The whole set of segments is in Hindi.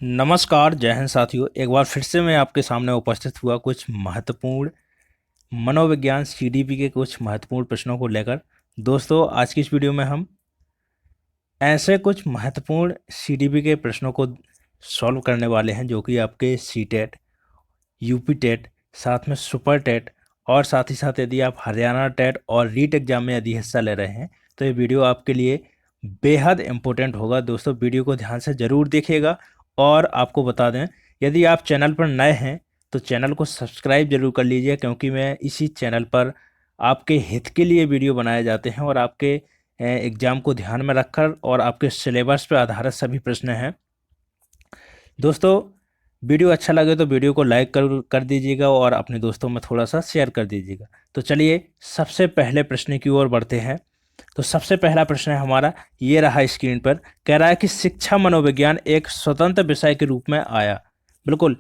नमस्कार, जय हिंद साथियों। एक बार फिर से मैं आपके सामने उपस्थित हुआ कुछ महत्वपूर्ण मनोविज्ञान सीडीपी के कुछ महत्वपूर्ण प्रश्नों को लेकर। दोस्तों, आज की इस वीडियो में हम ऐसे कुछ महत्वपूर्ण सीडीपी के प्रश्नों को सॉल्व करने वाले हैं जो कि आपके सीटेट, यूपी टेट, साथ में सुपर टेट और साथ ही साथ यदि आप हरियाणा टेट और रीट एग्जाम में यदि हिस्सा ले रहे हैं तो ये वीडियो आपके लिए बेहद इम्पोर्टेंट होगा। दोस्तों, वीडियो को ध्यान से ज़रूर देखिएगा। और आपको बता दें, यदि आप चैनल पर नए हैं तो चैनल को सब्सक्राइब जरूर कर लीजिए, क्योंकि मैं इसी चैनल पर आपके हित के लिए वीडियो बनाए जाते हैं और आपके एग्ज़ाम को ध्यान में रखकर और आपके सिलेबस पर आधारित सभी प्रश्न हैं। दोस्तों, वीडियो अच्छा लगे तो वीडियो को लाइक कर दीजिएगा और अपने दोस्तों में थोड़ा सा शेयर कर दीजिएगा। तो चलिए सबसे पहले प्रश्न की ओर बढ़ते हैं। तो सबसे पहला प्रश्न है हमारा, ये रहा स्क्रीन पर। कह रहा है कि शिक्षा मनोविज्ञान एक स्वतंत्र विषय के रूप में आया। बिल्कुल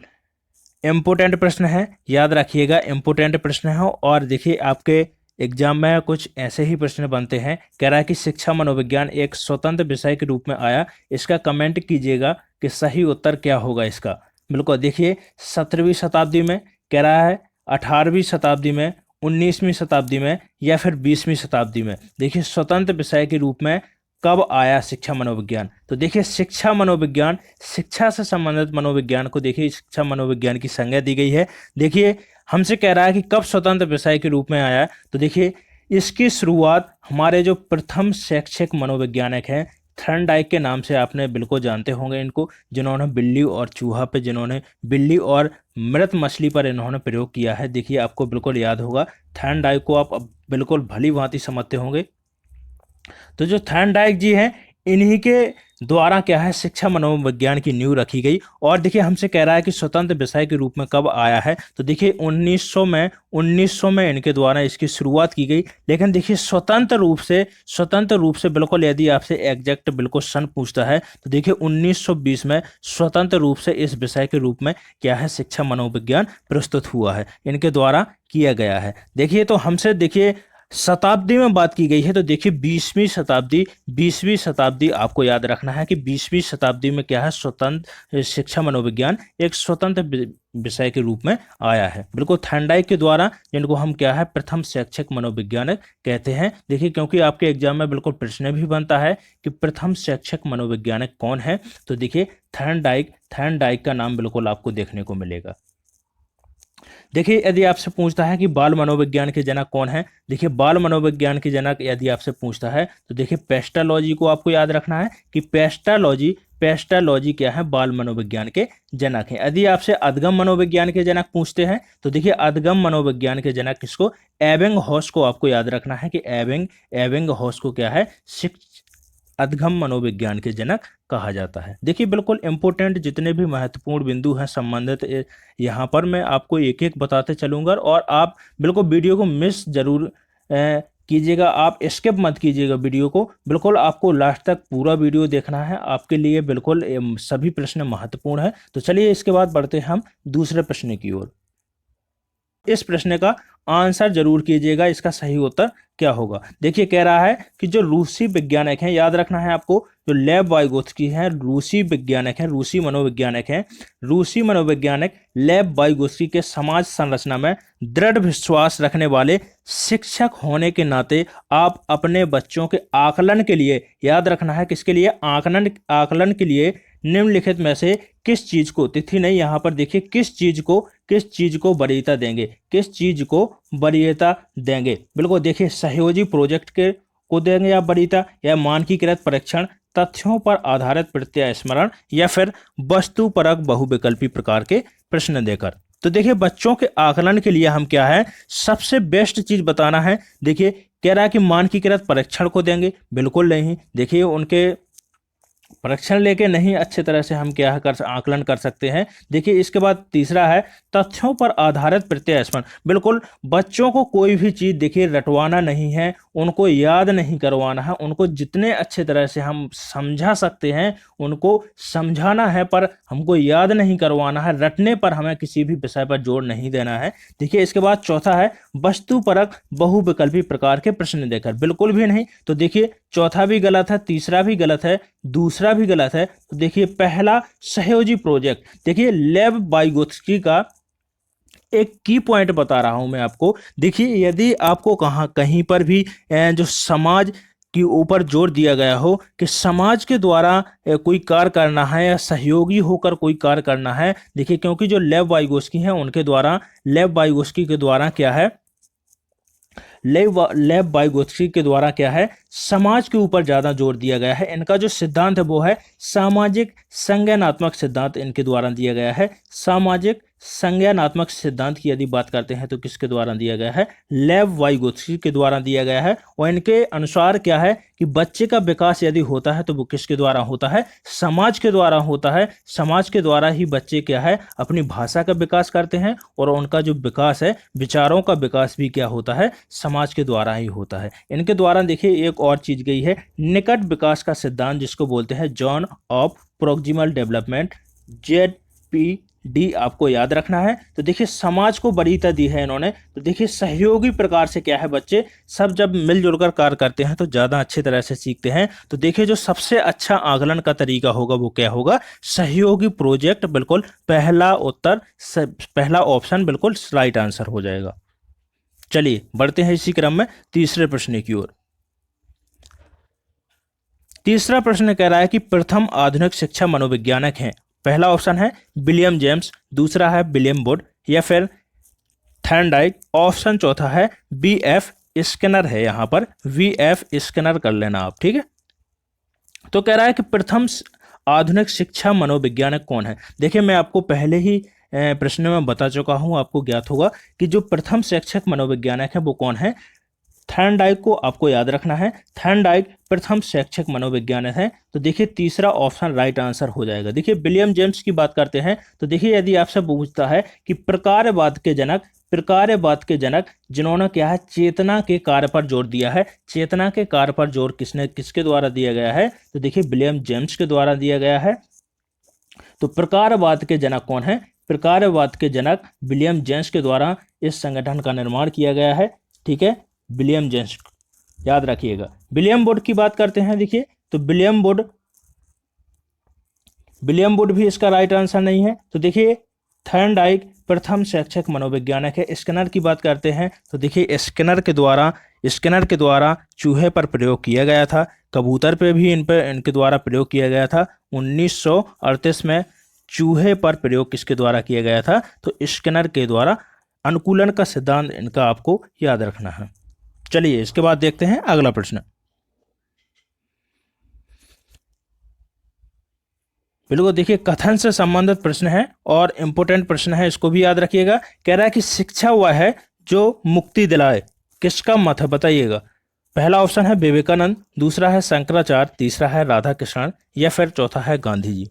इम्पोर्टेंट प्रश्न है, याद रखिएगा, इम्पोर्टेंट प्रश्न है। और देखिए आपके एग्जाम में कुछ ऐसे ही प्रश्न बनते हैं। कह रहा है कि शिक्षा मनोविज्ञान एक स्वतंत्र विषय के रूप में आया। इसका कमेंट कीजिएगा कि सही उत्तर क्या होगा इसका। बिल्कुल देखिए, 17वीं शताब्दी में, कह रहा है 18वीं शताब्दी में, 19वीं शताब्दी में या फिर 20वीं शताब्दी में। देखिए स्वतंत्र विषय के रूप में कब आया शिक्षा मनोविज्ञान। तो देखिए शिक्षा मनोविज्ञान, शिक्षा से संबंधित मनोविज्ञान को देखिए शिक्षा मनोविज्ञान की संज्ञा दी गई है। देखिए हमसे कह रहा है कि कब स्वतंत्र विषय के रूप में आया। तो देखिए इसकी शुरुआत हमारे जो प्रथम शैक्षिक मनोवैज्ञानिक हैं, थर्नडाइक के नाम से आपने बिल्कुल जानते होंगे इनको, जिन्होंने बिल्ली और चूहा पे, जिन्होंने बिल्ली और मृत मछली पर इन्होंने प्रयोग किया है। देखिए आपको बिल्कुल याद होगा, थर्नडाइक को आप बिल्कुल भली भांति समझते होंगे। तो जो थर्नडाइक जी हैं, इन्हीं के द्वारा क्या है शिक्षा मनोविज्ञान की नींव रखी गई। और देखिए हमसे कह रहा है कि स्वतंत्र विषय के रूप में कब आया है। तो देखिए 1900 में इनके द्वारा इसकी शुरुआत की गई। लेकिन देखिए स्वतंत्र रूप से बिल्कुल यदि आपसे एग्जैक्ट बिल्कुल सन पूछता है तो देखिए 1920 में स्वतंत्र रूप से इस विषय के रूप में क्या है शिक्षा मनोविज्ञान प्रस्तुत हुआ है, इनके द्वारा किया गया है। देखिए तो हमसे देखिए शताब्दी में बात की गई है। तो देखिए 20वीं शताब्दी आपको याद रखना है कि 20वीं शताब्दी में क्या है स्वतंत्र शिक्षा मनोविज्ञान एक स्वतंत्र विषय के रूप में आया है। बिल्कुल थर्नडाइक के द्वारा, जिनको हम क्या है प्रथम शैक्षिक मनोविज्ञानिक कहते हैं। देखिए क्योंकि आपके एग्जाम में बिल्कुल प्रश्न भी बनता है कि प्रथम शैक्षिक मनोविज्ञानिक कौन है। तो देखिए थर्नडाइक का नाम बिल्कुल आपको देखने को मिलेगा। देखिए यदि आपसे पूछता है कि बाल मनोविज्ञान के जनक कौन है। देखिए बाल मनोविज्ञान के जनक यदि आपसे पूछता है तो देखिए पेस्टालॉजी को आपको याद रखना है कि पेस्टालॉजी क्या है बाल मनोविज्ञान के जनक हैं। यदि आपसे अधगम मनोविज्ञान के जनक पूछते हैं तो देखिए अधगम मनोविज्ञान के जनक किसको, एबिंगहॉस को आपको याद रखना है कि एबिंगहॉस को क्या है अधगम मनोविज्ञान के जनक कहा जाता है। देखिए बिल्कुल इंपॉर्टेंट जितने भी महत्वपूर्ण बिंदु हैं संबंधित, यहाँ पर मैं आपको एक एक बताते चलूंगा और आप बिल्कुल वीडियो को मिस जरूर कीजिएगा, आप स्किप मत कीजिएगा वीडियो को। बिल्कुल आपको लास्ट तक पूरा वीडियो देखना है, आपके लिए बिल्कुल सभी प्रश्न महत्वपूर्ण है। तो चलिए इसके बाद बढ़ते हैं हम दूसरे प्रश्न की ओर। इस प्रश्न का आंसर जरूर कीजिएगा, इसका सही उत्तर क्या होगा। देखिए कह रहा है कि जो रूसी वैज्ञानिक हैं, याद रखना है आपको, जो लेव वाइगोत्स्की हैं, रूसी वैज्ञानिक हैं, रूसी मनोवैज्ञानिक लेव वाइगोत्स्की के समाज संरचना में दृढ़ विश्वास रखने वाले शिक्षक होने के नाते आप अपने बच्चों के आकलन के लिए, याद रखना है किसके लिए, आकलन के लिए निम्नलिखित में से किस चीज को, तिथि नहीं, यहाँ पर देखिए किस चीज को वरीयता देंगे। बिल्कुल देखिए सहयोगी प्रोजेक्ट को देंगे या वरीयता, या मानकीकृत परीक्षण, तथ्यों पर आधारित प्रत्यय स्मरण, या फिर वस्तुपरक बहुविकल्पी प्रकार के प्रश्न देकर। तो देखिए बच्चों के आकलन के लिए हम क्या है सबसे बेस्ट चीज बताना है। देखिए कह रहा है कि मानकीकृत परीक्षण को देंगे, बिल्कुल नहीं। देखिए उनके परीक्षण लेके नहीं अच्छे तरह से हम क्या कर आकलन कर सकते हैं। देखिए इसके बाद तीसरा है तथ्यों पर आधारित प्रत्यय स्मरण। बिल्कुल बच्चों को कोई भी चीज देखिए रटवाना नहीं है, उनको याद नहीं करवाना है, उनको जितने अच्छे तरह से हम समझा सकते हैं उनको समझाना है, पर हमको याद नहीं करवाना है। रटने पर हमें किसी भी विषय पर जोर नहीं देना है। देखिए इसके बाद चौथा है वस्तुपरक बहुविकल्पी प्रकार के प्रश्न देकर, बिल्कुल भी नहीं। तो देखिए चौथा भी गलत है, तीसरा भी गलत है, दूसरा दूसरा भी गलत है। तो देखिए पहला सहयोगी प्रोजेक्ट, देखिए लेव वाइगोत्स्की का एक की पॉइंट बता रहा हूं मैं आपको। देखिए यदि आपको कहीं पर भी जो समाज के ऊपर जोर दिया गया हो कि समाज के द्वारा कोई कार्य करना है या सहयोगी होकर कोई कार्य करना है, देखिए क्योंकि जो लेव वाइगोस्की हैं उनके द्वारा, लेव वाइगोस्की के द्वारा क्या है, लेव वाइगोत्स्की के द्वारा क्या है, समाज के ऊपर ज्यादा जोर दिया गया है। इनका जो सिद्धांत है वो है सामाजिक संज्ञानात्मक सिद्धांत, इनके द्वारा दिया गया है। सामाजिक संज्ञानात्मक सिद्धांत की यदि बात करते हैं तो किसके द्वारा दिया गया है, लेव वाइगोत्स्की के द्वारा दिया गया है। और इनके अनुसार क्या है कि बच्चे का विकास यदि होता है तो वो किसके द्वारा होता है, समाज के द्वारा होता है। समाज के द्वारा ही बच्चे क्या है, अपनी भाषा का विकास करते हैं, और उनका जो विकास है, विचारों का विकास भी क्या होता है, समाज के द्वारा ही होता है। इनके द्वारा देखिए एक और चीज गई है, निकट विकास का सिद्धांत, जिसको बोलते हैं John of proximal development, ZPD, आपको याद रखना है। तो देखिए समाज को वरीयता दी है इन्होंने। तो देखिए सहयोगी प्रकार से क्या है, बच्चे सब जब मिलजुल कर कार्य करते हैं तो ज्यादा अच्छी तरह से सीखते हैं। तो देखिए जो सबसे अच्छा आकलन का तरीका होगा वो क्या होगा, सहयोगी प्रोजेक्ट। बिल्कुल पहला उत्तर, पहला ऑप्शन बिल्कुल राइट आंसर हो जाएगा। चलिए बढ़ते हैं इसी क्रम में तीसरे प्रश्न की ओर। तीसरा प्रश्न कह रहा है कि प्रथम आधुनिक शिक्षा मनोवैज्ञानिक हैं। पहला ऑप्शन है विलियम जेम्स, दूसरा है विलियम वुड, या फिर थॉर्नडाइक। ऑप्शन चौथा है BF स्किनर है, यहां पर VF स्किनर कर लेना आप, ठीक है। तो कह रहा है कि प्रथम आधुनिक शिक्षा मनोवैज्ञानिक कौन है। देखिए मैं आपको पहले ही प्रश्न में बता चुका हूं, आपको ज्ञात होगा कि जो प्रथम शिक्षक मनोवैज्ञानिक है वो कौन है, थॉर्नडाइक को आपको याद रखना है। थॉर्नडाइक प्रथम शैक्षिक मनोवैज्ञानिक है। तो देखिए तीसरा ऑप्शन राइट आंसर हो जाएगा। देखिए विलियम जेम्स की बात करते हैं तो देखिए यदि आपसे पूछता है कि प्रकारवाद के जनक जिन्होंने क्या है, चेतना के कार्य पर जोर दिया है, चेतना के कार्य पर जोर किसके द्वारा दिया गया है, तो देखिए विलियम जेम्स के द्वारा दिया गया है। तो प्रकारवाद के जनक कौन है, प्रकारवाद के जनक विलियम जेम्स के द्वारा इस संगठन का निर्माण किया गया है, ठीक है, विलियम जेम्स, याद रखिएगा। विलियम वुड की बात करते हैं, देखिए तो विलियम वुड भी इसका राइट आंसर नहीं है। तो देखिए थॉर्नडाइक प्रथम शैक्षिक मनोवैज्ञानिक है। स्किनर की बात करते हैं तो देखिए स्किनर के द्वारा चूहे पर प्रयोग किया गया था, कबूतर पे भी इनके द्वारा प्रयोग किया गया था। 1938 में चूहे पर प्रयोग किसके द्वारा किया गया था, तो स्किनर के द्वारा। अनुकूलन का सिद्धांत इनका आपको याद रखना है। चलिए इसके बाद देखते हैं अगला प्रश्न। बिल्कुल देखिए कथन से संबंधित प्रश्न है और इंपोर्टेंट प्रश्न है, इसको भी याद रखिएगा। कह रहा है कि शिक्षा वह है जो मुक्ति दिलाए, किसका मत है बताइएगा। पहला ऑप्शन है विवेकानंद, दूसरा है शंकराचार्य, तीसरा है राधा कृष्णन, या फिर चौथा है गांधी जी।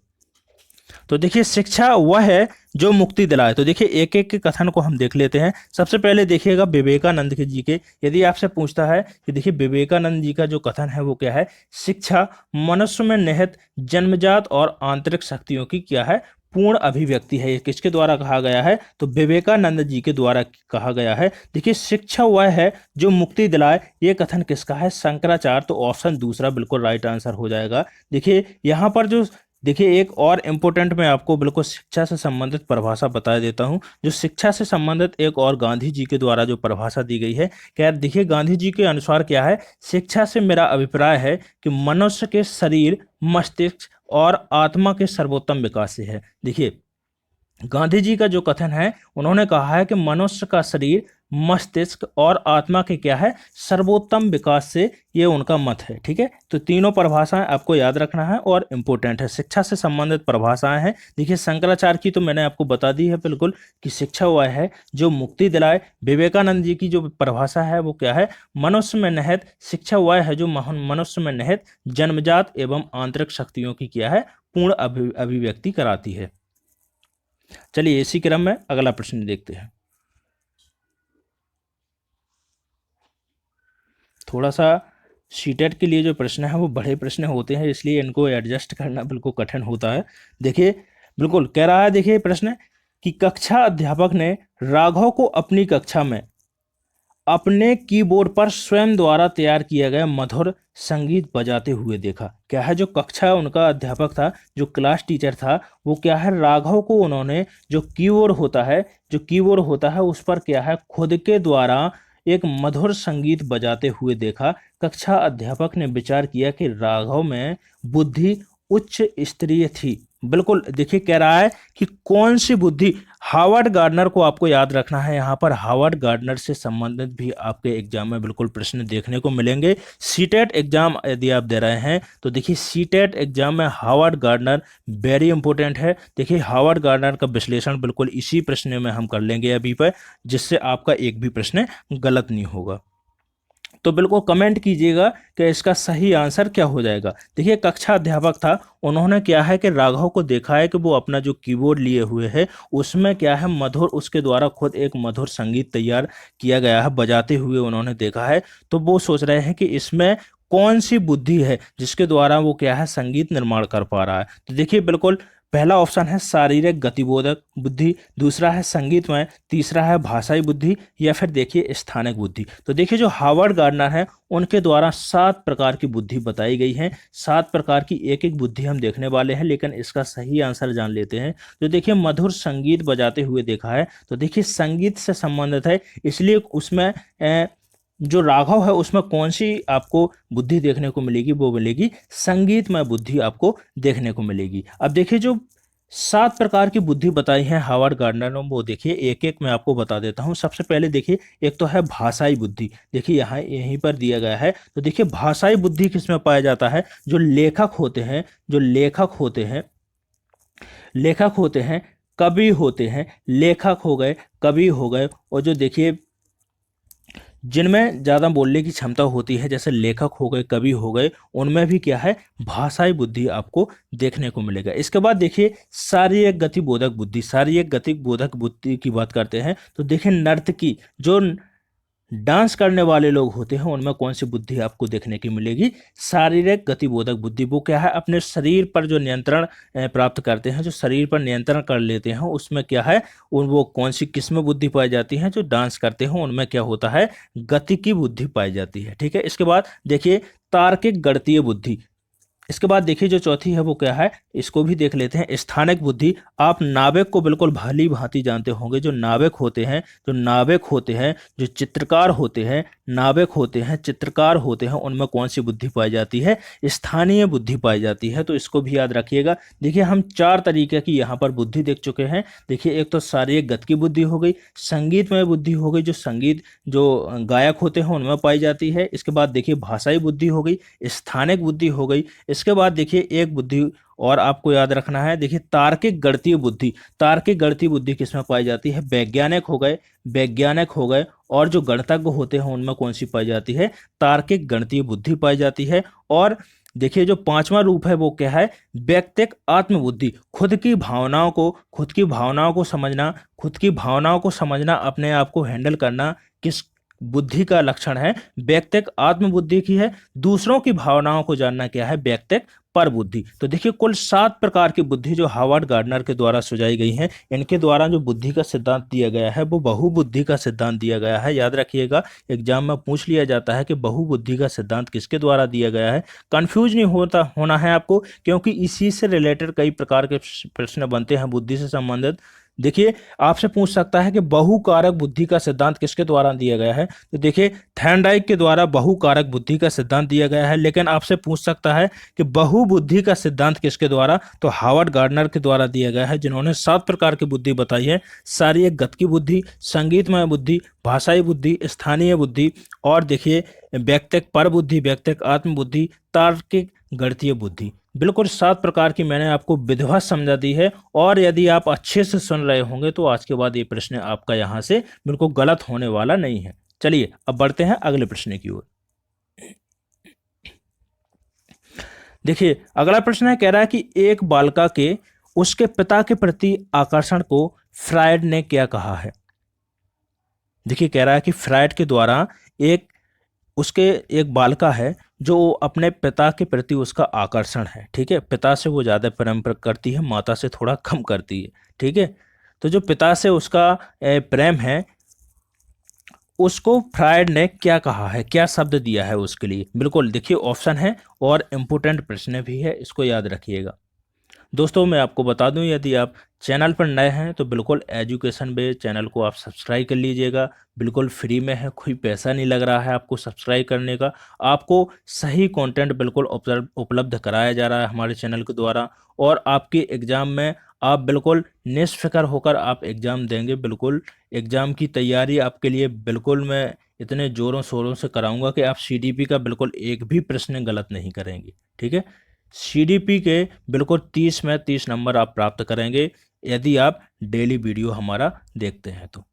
तो देखिए शिक्षा वह है जो मुक्ति दिलाए। तो देखिए एक एक के कथन को हम देख लेते हैं। सबसे पहले देखिएगा विवेकानंद जी के, यदि आपसे पूछता है कि देखिए विवेकानंद जी का जो कथन है वो क्या है, शिक्षा मनुष्य में निहित जन्मजात और आंतरिक शक्तियों की क्या है, पूर्ण अभिव्यक्ति है। ये किसके द्वारा कहा गया है, तो विवेकानंद जी के द्वारा कहा गया है। देखिए शिक्षा वह है जो मुक्ति दिलाए, ये कथन किसका है, शंकराचार्य। तो ऑप्शन दूसरा बिल्कुल राइट आंसर हो जाएगा। देखिए यहाँ पर जो देखिए एक और इम्पोर्टेंट मैं आपको बिल्कुल शिक्षा से संबंधित परिभाषा बता देता हूं। जो शिक्षा से संबंधित एक और गांधी जी के द्वारा जो परिभाषा दी गई है, क्या देखिए गांधी जी के अनुसार क्या है, शिक्षा से मेरा अभिप्राय है कि मनुष्य के शरीर, मस्तिष्क और आत्मा के सर्वोत्तम विकास से है। देखिए गांधी जी का जो कथन है, उन्होंने कहा है कि मनुष्य का शरीर, मस्तिष्क और आत्मा के क्या है, सर्वोत्तम विकास से, ये उनका मत है, ठीक है। तो तीनों परिभाषाएं आपको याद रखना है और इंपॉर्टेंट है, शिक्षा से संबंधित परिभाषाएं हैं। देखिए शंकराचार्य की तो मैंने आपको बता दी है बिल्कुल कि शिक्षा वह है जो मुक्ति दिलाए। विवेकानंद जी की जो परिभाषा है वो क्या है, मनुष्य में निहित, शिक्षा वह है जो मनुष्य में निहित जन्मजात एवं आंतरिक शक्तियों की क्या है, पूर्ण अभिव्यक्ति कराती है। चलिए इसी क्रम में अगला प्रश्न देखते हैं। थोड़ा सा सीटेट के लिए जो प्रश्न है वो बड़े प्रश्न होते हैं, इसलिए इनको एडजस्ट करना बिल्कुल कठिन होता है। देखिए बिल्कुल कह रहा है, देखिए प्रश्न कि कक्षा अध्यापक ने राघव को अपनी कक्षा में अपने कीबोर्ड पर स्वयं द्वारा तैयार किया गया मधुर संगीत बजाते हुए देखा। क्या है, जो कक्षा उनका अध्यापक था, जो क्लास टीचर था, वो क्या है, राघव को उन्होंने जो कीबोर्ड होता है उस पर क्या है, खुद के द्वारा एक मधुर संगीत बजाते हुए देखा। कक्षा अध्यापक ने विचार किया कि राघव में बुद्धि उच्च स्तरीय थी। बिल्कुल देखिए, कह रहा है कि कौन सी बुद्धि। हावर्ड गार्डनर को आपको याद रखना है। यहाँ पर हावर्ड गार्डनर से संबंधित भी आपके एग्जाम में बिल्कुल प्रश्न देखने को मिलेंगे। सीटेट एग्जाम यदि आप दे रहे हैं तो देखिए, सीटेट एग्जाम में हावर्ड गार्डनर वेरी इंपॉर्टेंट है। देखिए, हावर्ड गार्डनर का विश्लेषण बिल्कुल इसी प्रश्न में हम कर लेंगे अभी पर, जिससे आपका एक भी प्रश्न गलत नहीं होगा। तो बिल्कुल कमेंट कीजिएगा कि इसका सही आंसर क्या हो जाएगा। देखिए, कक्षा अध्यापक था, उन्होंने क्या है कि राघव को देखा है कि वो अपना जो कीबोर्ड लिए हुए है उसमें क्या है, मधुर, उसके द्वारा खुद एक मधुर संगीत तैयार किया गया है, बजाते हुए उन्होंने देखा है। तो वो सोच रहे हैं कि इसमें कौन सी बुद्धि है जिसके द्वारा वो क्या है, संगीत निर्माण कर पा रहा है। तो देखिए, बिल्कुल पहला ऑप्शन है शारीरिक गतिबोधक बुद्धि, दूसरा है संगीतमय, तीसरा है भाषाई बुद्धि, या फिर देखिए स्थानिक बुद्धि। तो देखिए, जो हावर्ड गार्डनर है उनके द्वारा 7 प्रकार की बुद्धि बताई गई है। 7 प्रकार की एक एक बुद्धि हम देखने वाले हैं, लेकिन इसका सही आंसर जान लेते हैं। तो देखिए, मधुर संगीत बजाते हुए देखा है, तो देखिए संगीत से संबंधित है, इसलिए उसमें जो राघव है उसमें कौन सी आपको बुद्धि देखने को मिलेगी, वो मिलेगी संगीतमय बुद्धि आपको देखने को मिलेगी। अब देखिए, जो 7 प्रकार की बुद्धि बताई है हावर्ड गार्डनर ने, वो देखिए एक एक मैं आपको बता देता हूँ। सबसे पहले देखिए, एक तो है भाषाई बुद्धि। देखिए यहाँ यहीं पर दिया गया है। तो देखिए, भाषाई बुद्धि किसमें पाया जाता है, जो लेखक होते हैं, लेखक होते हैं, कवि होते हैं, लेखक हो गए, कवि हो गए, और जो देखिए जिनमें ज़्यादा बोलने की क्षमता होती है, जैसे लेखक हो गए, कवि हो गए, उनमें भी क्या है, भाषाई बुद्धि आपको देखने को मिलेगा। इसके बाद देखिए, शारीरिक गति बोधक बुद्धि। शारीरिक गति बोधक बुद्धि की बात करते हैं तो देखिए, नर्तकी, जो डांस करने वाले लोग होते हैं, उनमें कौन सी बुद्धि आपको देखने की मिलेगी, शारीरिक गतिबोधक बुद्धि। वो क्या है, अपने शरीर पर जो नियंत्रण प्राप्त करते हैं, जो शरीर पर नियंत्रण कर लेते हैं, उसमें क्या है, उन वो कौन सी किस्म बुद्धि पाई जाती है, जो डांस करते हैं उनमें क्या होता है, गति की बुद्धि पाई जाती है। ठीक है, इसके बाद देखिए, तार्किक गणितीय बुद्धि। इसके बाद देखिए, जो चौथी है वो क्या है, इसको भी देख लेते हैं, स्थानिक बुद्धि। आप नाविक को बिल्कुल भली भांति जानते होंगे। जो नाविक होते हैं, जो चित्रकार होते हैं, चित्रकार होते हैं, उनमें कौन सी बुद्धि पाई जाती है, स्थानीय बुद्धि पाई जाती है। तो इसको भी याद रखिएगा। देखिए, हम 4 तरीके की यहाँ पर बुद्धि देख चुके हैं। देखिए, एक तो शारीरिक गति की बुद्धि हो गई, संगीतमय बुद्धि हो गई, जो गायक होते हैं उनमें पाई जाती है। इसके बाद देखिए, भाषाई बुद्धि हो गई, स्थानिक बुद्धि हो गई। इसके बाद देखिए, एक बुद्धि और आपको याद रखना है। देखिए, तार्किक गणितीय बुद्धि। तार्किक गणितीय बुद्धि किसमें पाई जाती है, वैज्ञानिक हो गए, और जो गणितज्ञ होते हैं उनमें कौन सी पाई जाती है, तार्किक गणितीय बुद्धि पाई जाती है। और देखिए, जो 5वां रूप है वो क्या है, व्यक्तिक आत्मबुद्धि। खुद की भावनाओं को समझना, अपने आप को हैंडल करना किस बुद्धि का लक्षण है, व्यक्तिक आत्मबुद्धि की है। दूसरों की भावनाओं को जानना क्या है, व्यक्तिक पर बुद्धि। तो देखिए, कुल 7 प्रकार की बुद्धि जो हावर्ड गार्डनर के द्वारा सुझाई गई हैं, इनके द्वारा जो बुद्धि का सिद्धांत दिया गया है वो बहुबुद्धि का सिद्धांत दिया गया है। याद रखिएगा, एग्जाम में पूछ लिया जाता है कि बहुबुद्धि का सिद्धांत किसके द्वारा दिया गया है। कंफ्यूज नहीं होना है आपको, क्योंकि इसी से रिलेटेड कई प्रकार के प्रश्न बनते हैं बुद्धि से संबंधित। देखिए, आपसे पूछ सकता है कि बहुकारक बुद्धि का सिद्धांत किसके द्वारा दिया गया है। तो देखिए, थॉर्नडाइक के द्वारा बहुकारक बुद्धि का सिद्धांत दिया गया है। लेकिन आपसे पूछ सकता है कि बहुबुद्धि का सिद्धांत किसके द्वारा, तो हावर्ड गार्डनर के द्वारा दिया गया है, जिन्होंने 7 प्रकार की बुद्धि बताई है। शारीरिक गति की बुद्धि, संगीतमय बुद्धि, भाषाई बुद्धि, स्थानीय बुद्धि, और देखिए व्यक्तिक पर बुद्धि, व्यक्तिक आत्मबुद्धि, तार्किक गणितीय बुद्धि। बिल्कुल 7 प्रकार की मैंने आपको विधिवत समझा दी है। और यदि आप अच्छे से सुन रहे होंगे तो आज के बाद ये प्रश्न आपका यहाँ से बिल्कुल गलत होने वाला नहीं है। चलिए, अब बढ़ते हैं अगले प्रश्न की ओर। देखिए, अगला प्रश्न है, कह रहा है कि एक बालिका के उसके पिता के प्रति आकर्षण को फ्रायड ने क्या कहा है। देखिए, कह रहा है कि फ्रायड के द्वारा एक बालिका है जो अपने पिता के प्रति उसका आकर्षण है। ठीक है, पिता से वो ज़्यादा प्रेम करती है, माता से थोड़ा कम करती है। ठीक है, तो जो पिता से उसका प्रेम है, उसको फ्रायड ने क्या कहा है, क्या शब्द दिया है उसके लिए। बिल्कुल देखिए ऑप्शन है और इम्पोर्टेंट प्रश्न भी है, इसको याद रखिएगा। दोस्तों मैं आपको बता दूं, यदि आप चैनल पर नए हैं तो बिल्कुल एजुकेशन बेस्ड चैनल को आप सब्सक्राइब कर लीजिएगा। बिल्कुल फ्री में है, कोई पैसा नहीं लग रहा है आपको सब्सक्राइब करने का। आपको सही कंटेंट बिल्कुल उपलब्ध कराया जा रहा है हमारे चैनल के द्वारा, और आपके एग्ज़ाम में आप बिल्कुल निष्फिक्र होकर आप एग्ज़ाम देंगे। बिल्कुल एग्ज़ाम की तैयारी आपके लिए बिल्कुल मैं इतने ज़ोरों शोरों से कराऊंगा कि आप सीडीपी का बिल्कुल एक भी प्रश्न गलत नहीं करेंगे। ठीक है, सीडीपी के बिल्कुल 30 में 30 नंबर आप प्राप्त करेंगे यदि आप डेली वीडियो हमारा देखते हैं तो।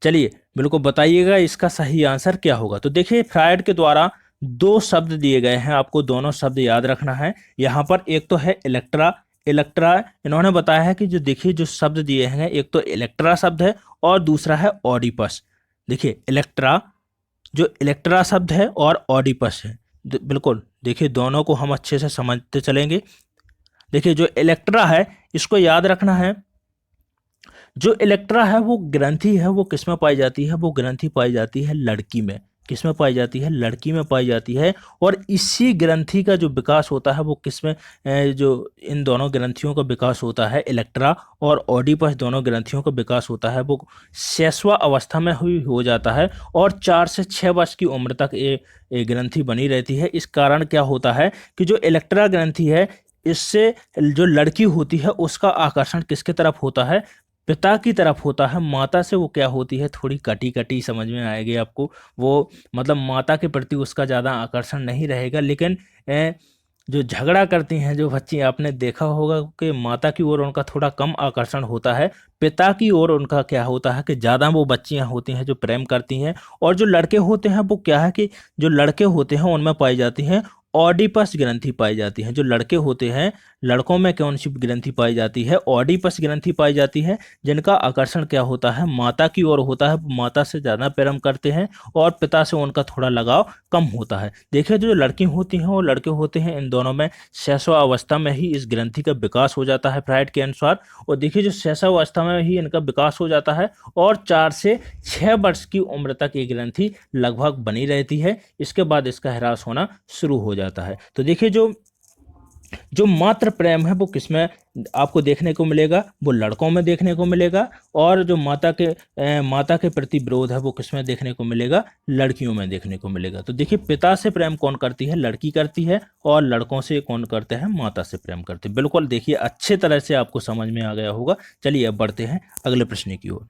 चलिए बिल्कुल बताइएगा इसका सही आंसर क्या होगा। तो देखिए फ्रायड के द्वारा दो शब्द दिए गए हैं, आपको दोनों शब्द याद रखना है। यहाँ पर एक तो है इलेक्ट्रा। इलेक्ट्रा इन्होंने बताया है कि जो देखिए जो शब्द दिए हैं, एक तो इलेक्ट्रा शब्द है और दूसरा है ऑडिपस। देखिए इलेक्ट्रा, जो इलेक्ट्रा शब्द है और ऑडिपस है। बिल्कुल देखिए दोनों को हम अच्छे से समझते चलेंगे। देखिए जो इलेक्ट्रा है इसको याद रखना है। जो इलेक्ट्रा है वो ग्रंथि है, वो किस में पाई जाती है, वो ग्रंथि पाई जाती है लड़की में। किस में पाई जाती है, लड़की में पाई जाती है। और इसी ग्रंथि का जो विकास होता है वो किस में, जो इन दोनों ग्रंथियों का विकास होता है, इलेक्ट्रा और ऑडिपस दोनों ग्रंथियों का विकास होता है, वो शैशवा अवस्था में हो जाता है। और 4 से 6 वर्ष की उम्र तक ये ग्रंथि बनी रहती है। इस कारण क्या होता है कि जो इलेक्ट्रा ग्रंथि है, इससे जो लड़की होती है उसका आकर्षण किसके तरफ होता है, पिता की तरफ होता है। माता से वो क्या होती है, थोड़ी कटी कटी समझ में आएगी आपको। वो मतलब माता के प्रति उसका ज़्यादा आकर्षण नहीं रहेगा। लेकिन जो झगड़ा करती हैं जो बच्ची, आपने देखा होगा कि माता की ओर उनका थोड़ा कम आकर्षण होता है, पिता की ओर उनका क्या होता है कि ज़्यादा वो बच्चियां होती हैं जो प्रेम करती हैं। और जो लड़के होते हैं वो क्या है कि जो लड़के होते हैं उनमें पाई जाती हैं ऑडिपस ग्रंथि पाई जाती है। जो लड़के होते हैं, लड़कों में कौन सी ग्रंथि पाई जाती है, ऑडिपस ग्रंथि पाई जाती है, जिनका आकर्षण क्या होता है, माता की ओर होता है। माता से ज़्यादा प्रेम करते हैं और पिता से उनका थोड़ा लगाव कम होता है। देखिए जो लड़की होती हैं और लड़के होते हैं, इन दोनों में शैशवावस्था में ही इस ग्रंथि का विकास हो जाता है फ्रायड के अनुसार। और देखिए जो शैशवावस्था में ही इनका विकास हो जाता है और 4 से 6 वर्ष की उम्र तक ये ग्रंथि लगभग बनी रहती है। इसके बाद इसका ह्रास होना शुरू हो जाता है। तो देखिए जो जो मातृ प्रेम है वो किसमें आपको देखने को मिलेगा, वो लड़कों में देखने को मिलेगा। और जो माता के प्रति विरोध है वो किसमें देखने को मिलेगा, लड़कियों में देखने को मिलेगा। तो देखिए पिता से प्रेम कौन करती है, लड़की करती है। और लड़कों से कौन करते हैं, माता से प्रेम करते हैं। बिल्कुल देखिए अच्छे तरह से आपको समझ में आ गया होगा। चलिए अब बढ़ते हैं अगले प्रश्न की ओर।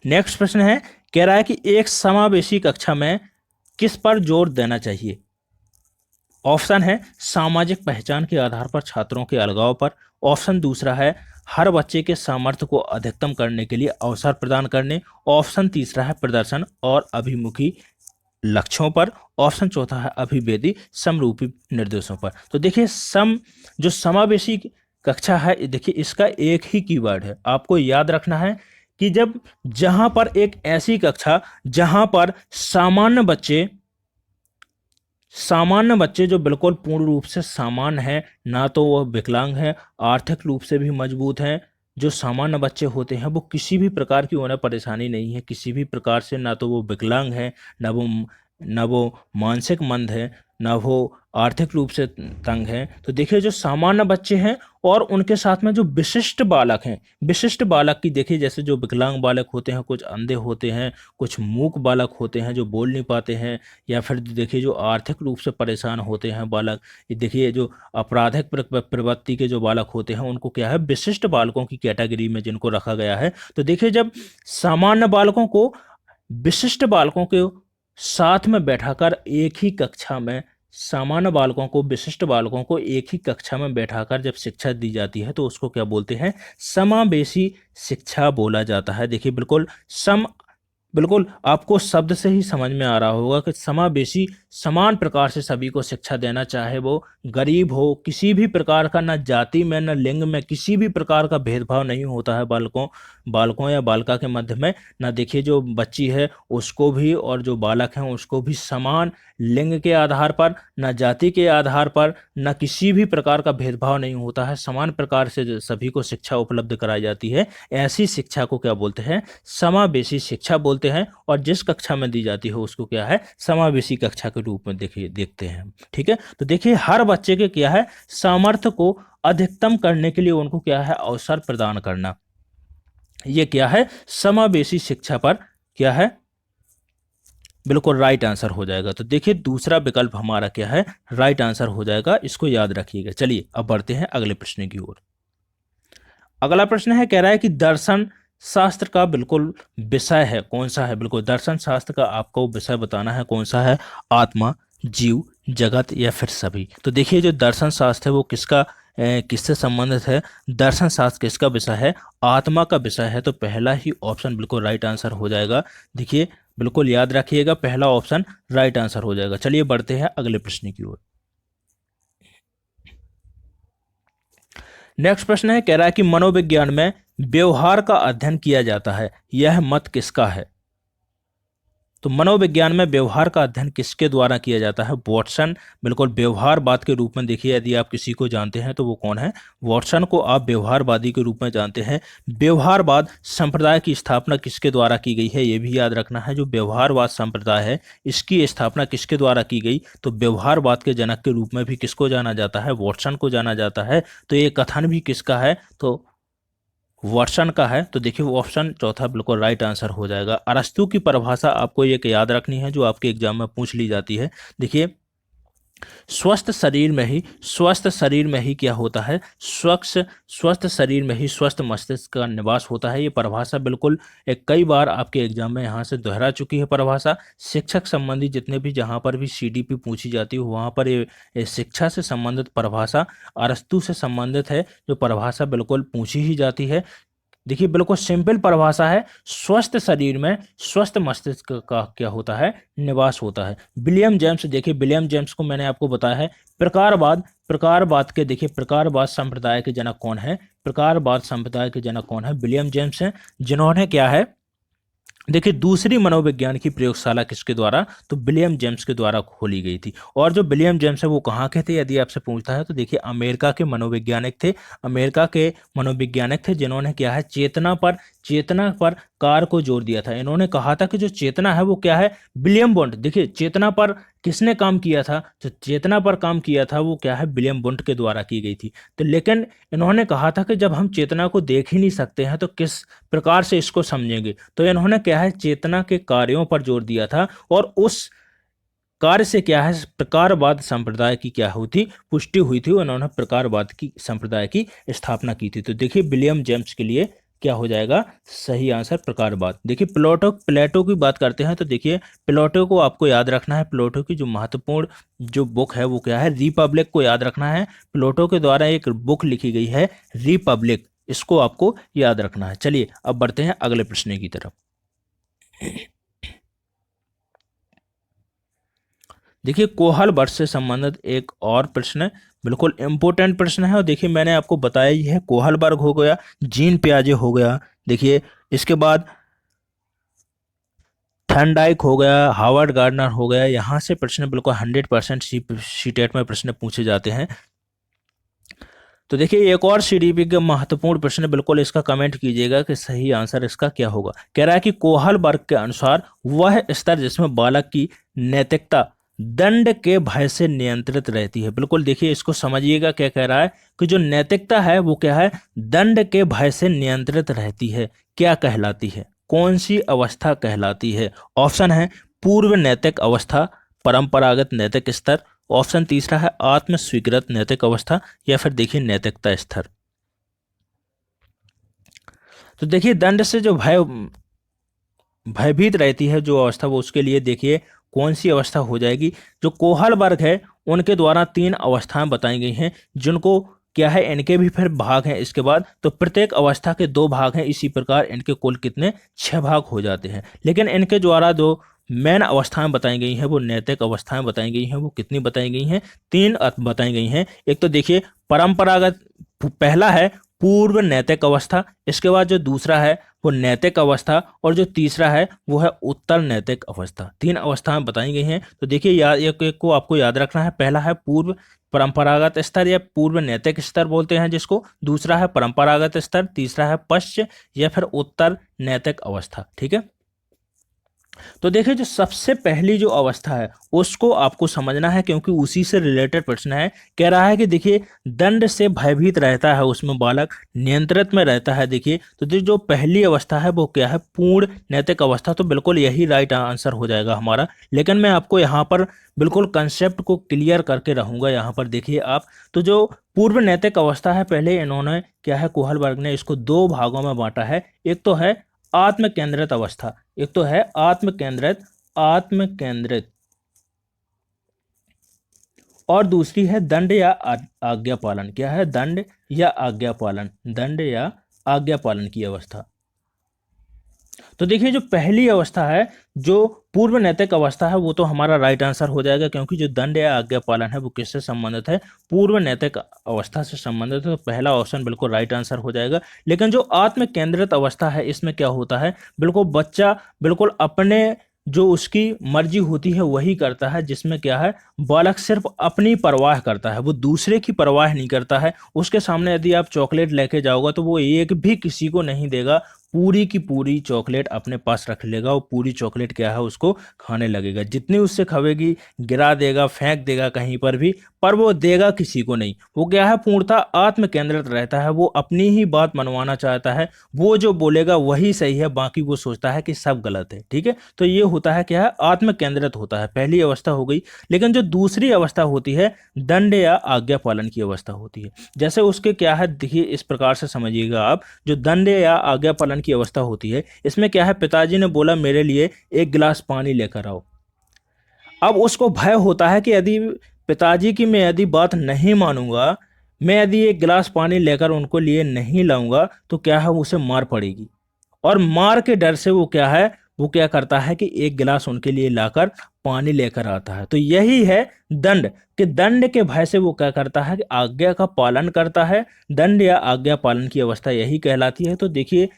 नेक्स्ट प्रश्न है, कह रहा है कि एक समावेशी कक्षा में किस पर जोर देना चाहिए। ऑप्शन है सामाजिक पहचान के आधार पर छात्रों के अलगाव पर। ऑप्शन दूसरा है हर बच्चे के सामर्थ्य को अधिकतम करने के लिए अवसर प्रदान करने। ऑप्शन तीसरा है प्रदर्शन और अभिमुखी लक्ष्यों पर। ऑप्शन चौथा है अभिवेदी समरूपी निर्देशों पर। तो देखिए जो समावेशी कक्षा है, देखिए इसका एक ही कीवर्ड है, आपको याद रखना है कि जहां पर एक ऐसी कक्षा जहां पर सामान्य बच्चे जो बिल्कुल पूर्ण रूप से सामान्य हैं, ना तो वह विकलांग हैं, आर्थिक रूप से भी मजबूत हैं। जो सामान्य बच्चे होते हैं वो किसी भी प्रकार की उन्हें परेशानी नहीं है, किसी भी प्रकार से, ना तो वो विकलांग है, ना वो मानसिक मंद है, ना वो आर्थिक रूप से तंग है। तो देखिए जो सामान्य बच्चे हैं और उनके साथ में जो विशिष्ट बालक हैं, विशिष्ट बालक की देखिए जैसे जो विकलांग बालक होते हैं, कुछ अंधे होते हैं, कुछ मूक बालक होते हैं जो बोल नहीं पाते हैं, या फिर देखिए जो आर्थिक रूप से परेशान होते हैं बालक, ये देखिए जो आपराधिक प्रवृत्ति के जो बालक होते हैं, उनको क्या है, विशिष्ट बालकों की कैटेगरी में जिनको रखा गया है। तो देखिए जब सामान्य बालकों को विशिष्ट बालकों के साथ में बैठाकर एक ही कक्षा में, सामान्य बालकों को विशिष्ट बालकों को एक ही कक्षा में बैठाकर जब शिक्षा दी जाती है तो उसको क्या बोलते हैं, समावेशी शिक्षा बोला जाता है। देखिए बिल्कुल आपको शब्द से ही समझ में आ रहा होगा कि समावेशी समान प्रकार से सभी को शिक्षा देना, चाहे वो गरीब हो, किसी भी प्रकार का न जाति में न लिंग में किसी भी प्रकार का भेदभाव नहीं होता है बालकों या बालिका के मध्य में। न देखिए जो बच्ची है उसको भी और जो बालक हैं उसको भी समान लिंग के आधार पर, न जाति के आधार पर, न किसी भी प्रकार का भेदभाव नहीं होता है, समान प्रकार से सभी को शिक्षा उपलब्ध कराई जाती है। ऐसी शिक्षा को क्या बोलते हैं? समावेशी शिक्षा बोलते हैं। और जिस कक्षा में दी जाती है उसको क्या है? समावेशी कक्षा के रूप में देखते हैं। ठीक है, तो देखिए हर बच्चे के क्या है? सामर्थ्य को अधिकतम करने के लिए उनको क्या है? अवसर प्रदान करना। ये क्या है? समावेशी शिक्षा पर क्या है? बिल्कुल राइट आंसर हो जाएगा। तो देखिए दूसरा विकल्प हमारा क्या है? राइट आंसर हो जाएगा, इसको याद रखिएगा। चलिए अब बढ़ते हैं अगले प्रश्न की ओर। अगला प्रश्न है, कह रहा है कि दर्शन शास्त्र का बिल्कुल विषय है कौन सा है? बिल्कुल दर्शन शास्त्र का आपको विषय बताना है कौन सा है? आत्मा, जीव, जगत या फिर सभी। तो देखिए जो दर्शन शास्त्र है वो किससे संबंधित है? दर्शन शास्त्र किसका विषय है? आत्मा का विषय है। तो पहला ही ऑप्शन बिल्कुल राइट आंसर हो जाएगा। देखिए बिल्कुल याद रखिएगा, पहला ऑप्शन राइट आंसर हो जाएगा। चलिए बढ़ते हैं अगले प्रश्न की ओर। नेक्स्ट प्रश्न है, कह रहा है कि मनोविज्ञान में व्यवहार का अध्ययन किया जाता है, यह मत किसका है? तो मनोविज्ञान में व्यवहार का अध्ययन किसके द्वारा किया जाता है? वॉटसन। बिल्कुल व्यवहारवाद के रूप में देखिए यदि आप किसी को जानते हैं तो वो कौन है? वॉटसन को आप व्यवहारवादी के रूप में जानते हैं। व्यवहारवाद संप्रदाय की स्थापना किसके द्वारा की गई है? ये भी याद रखना है। जो व्यवहारवाद संप्रदाय है इसकी स्थापना किसके द्वारा की गई? तो व्यवहारवाद के जनक के रूप में भी किसको जाना जाता है? वॉटसन को जाना जाता है। तो ये कथन भी किसका है? तो वॉटसन का है। तो देखिए वो ऑप्शन चौथा बिल्कुल राइट आंसर हो जाएगा। अरस्तु की परिभाषा आपको एक याद रखनी है जो आपके एग्जाम में पूछ ली जाती है। देखिए स्वस्थ शरीर में ही क्या होता है? स्वस्थ शरीर में ही स्वस्थ मस्तिष्क का निवास होता है। ये परिभाषा बिल्कुल कई बार आपके एग्जाम में यहाँ से दोहरा चुकी है परिभाषा। शिक्षक संबंधी जितने भी जहाँ पर भी सीडीपी पूछी जाती है वहाँ पर ये शिक्षा से संबंधित परिभाषा अरस्तु से संबंधित है जो परिभाषा बिल्कुल पूछी ही जाती है। देखिए बिल्कुल सिंपल परिभाषा है, स्वस्थ शरीर में स्वस्थ मस्तिष्क का क्या होता है? निवास होता है। विलियम जेम्स, देखिए विलियम जेम्स को मैंने आपको बताया है प्रकारवाद के, देखिए प्रकारवाद संप्रदाय के जनक कौन है? प्रकारवाद संप्रदाय के जनक कौन है? विलियम जेम्स हैं, जिन्होंने क्या है? देखिए दूसरी मनोविज्ञान की प्रयोगशाला किसके द्वारा? तो विलियम जेम्स के द्वारा खोली गई थी। और जो विलियम जेम्स है वो कहाँ के थे यदि आपसे पूछता है? तो देखिए अमेरिका के मनोवैज्ञानिक थे। अमेरिका के मनोवैज्ञानिक थे जिन्होंने क्या है? चेतना पर कार को जोर दिया था। इन्होंने कहा था कि जो चेतना है वो क्या है? William Wundt. देखिए चेतना पर किसने काम किया था? जो चेतना पर काम किया था वो क्या है? विलियम वुंट के द्वारा की गई थी। तो लेकिन इन्होंने कहा था कि जब हम चेतना को देख ही नहीं सकते हैं तो किस प्रकार से इसको समझेंगे? तो इन्होंने क्या है? चेतना के कार्यों पर जोर दिया था और उस कार्य से क्या है? प्रकारवाद संप्रदाय की क्या हुई थी? पुष्टि हुई थी। उन्होंने प्रकारवाद की संप्रदाय की स्थापना की थी। तो देखिए विलियम जेम्स के लिए क्या हो जाएगा? सही आंसर प्रकारवाद। देखिए प्लेटो की बात करते हैं तो देखिए प्लेटो को आपको याद रखना है। प्लेटो की जो महत्वपूर्ण जो बुक है वो क्या है? रिपब्लिक को याद रखना है। प्लेटो के द्वारा एक बुक लिखी गई है रिपब्लिक, इसको आपको याद रखना है। चलिए अब बढ़ते हैं अगले प्रश्न की तरफ। देखिए कोहल वर्ष से संबंधित एक और प्रश्न, बिल्कुल इंपॉर्टेंट प्रश्न है। और देखिए मैंने आपको बताया ही है, कोहलबर्ग हो गया, जीन पियाजे हो गया, देखिए इसके बाद थर्नडाइक हो गया, हार्वर्ड गार्डनर हो गया। यहाँ से प्रश्न बिल्कुल 100% सीटेट में प्रश्न पूछे जाते हैं। तो देखिए एक और सीडीपी का महत्वपूर्ण प्रश्न, बिल्कुल इसका कमेंट कीजिएगा कि सही आंसर इसका क्या होगा। कह रहा है कि कोहलबर्ग के अनुसार वह स्तर जिसमें बालक की नैतिकता दंड के भय से नियंत्रित रहती है। बिल्कुल देखिए इसको समझिएगा, क्या कह रहा है कि जो नैतिकता है वो क्या है? दंड के भय से नियंत्रित रहती है। क्या कहलाती है? कौन सी अवस्था कहलाती है? ऑप्शन है पूर्व नैतिक अवस्था, परंपरागत नैतिक स्तर, ऑप्शन तीसरा है आत्म स्वीकृत नैतिक अवस्था, या फिर देखिए नैतिकता स्तर। तो देखिए दंड से जो भयभीत रहती है जो अवस्था, वो उसके लिए देखिए कौन सी अवस्था हो जाएगी? जो कोहलबर्ग है उनके द्वारा 3 अवस्थाएं बताई गई हैं, जिनको क्या है? इनके भी फिर भाग हैं इसके बाद। तो प्रत्येक अवस्था के 2 भाग हैं, इसी प्रकार इनके कुल कितने? 6 भाग हो जाते हैं। लेकिन इनके द्वारा जो मेन अवस्थाएं बताई गई हैं, वो नैतिक अवस्थाएं बताई गई हैं, वो कितनी बताई गई हैं? 3 बताई गई हैं। एक तो देखिए परंपरागत, पहला है पूर्व नैतिक अवस्था, इसके बाद जो दूसरा है वो नैतिक अवस्था, और जो तीसरा है वो है उत्तर नैतिक अवस्था। 3 अवस्थाएं बताई गई हैं। तो देखिए याद, एक को आपको याद रखना है। पहला है पूर्व परंपरागत स्तर या पूर्व नैतिक स्तर बोलते हैं जिसको, दूसरा है परंपरागत स्तर, तीसरा है पश्च या फिर उत्तर नैतिक अवस्था। ठीक है, तो देखिए जो सबसे पहली जो अवस्था है उसको आपको समझना है, क्योंकि उसी से रिलेटेड प्रश्न है। कह रहा है कि देखिए दंड से भयभीत रहता है उसमें बालक, नियंत्रित में रहता है। देखिए तो जो पहली अवस्था है वो क्या है? पूर्ण नैतिक अवस्था। तो बिल्कुल यही राइट आंसर हो जाएगा हमारा। लेकिन मैं आपको यहाँ पर बिल्कुल कंसेप्ट को क्लियर करके रहूंगा। यहाँ पर देखिए आप, तो जो पूर्व नैतिक अवस्था है, पहले इन्होंने क्या है, कोहल वर्ग ने इसको 2 भागों में बांटा है। एक तो है आत्म केंद्रित अवस्था, एक तो है आत्म केंद्रित, और दूसरी है दंड या आज्ञा पालन। क्या है? दंड या आज्ञा पालन, दंड या आज्ञा पालन की अवस्था। तो देखिए जो पहली अवस्था है, जो पूर्व नैतिक अवस्था है, वो तो हमारा राइट आंसर हो जाएगा, क्योंकि जो दंड या आज्ञा पालन है वो किससे संबंधित है? पूर्व नैतिक अवस्था से संबंधित है। तो पहला ऑप्शन बिल्कुल राइट आंसर हो जाएगा। लेकिन जो आत्म केंद्रित अवस्था है, इसमें क्या होता है? बिल्कुल बच्चा बिल्कुल अपने, जो उसकी मर्जी होती है वही करता है, जिसमें क्या है, बालक सिर्फ अपनी परवाह करता है, वो दूसरे की परवाह नहीं करता है। उसके सामने यदि आप चॉकलेट लेके जाओगे तो वो एक भी किसी को नहीं देगा, पूरी की पूरी चॉकलेट अपने पास रख लेगा, और पूरी चॉकलेट क्या है, उसको खाने लगेगा। जितनी उससे खावेगी गिरा देगा, फेंक देगा कहीं पर भी, पर वो देगा किसी को नहीं। वो क्या है, पूर्णतः आत्म केंद्रित रहता है, वो अपनी ही बात मनवाना चाहता है, वो जो बोलेगा वही सही है, बाकी वो सोचता है कि सब गलत है। ठीक है, तो ये होता है क्या है, आत्म केंद्रित होता है। पहली अवस्था हो गई। लेकिन जो दूसरी अवस्था होती है, दंड या आज्ञा पालन की अवस्था होती है। जैसे उसके क्या है, देखिए इस प्रकार से समझिएगा आप, जो दंड या आज्ञा पालन की अवस्था होती है, इसमें क्या है, पिताजी ने बोला मेरे लिए 1 गिलास पानी लेकर आओ। अब उसको भय होता है कि यदि पिताजी की मैं यदि बात नहीं मानूंगा, मैं यदि 1 गिलास पानी लेकर उनको लिए नहीं लाऊंगा, तो क्या है, उसे मार पड़ेगी। और मार के डर से वो क्या है, वो क्या करता है कि 1 गिलास उनके लिए लाकर पानी लेकर आता है। तो यही है दंड, कि दंड के भय से वो क्या करता है कि आज्ञा का पालन करता है। दंड या आज्ञा पालन की अवस्था यही कहलाती है। तो देखिए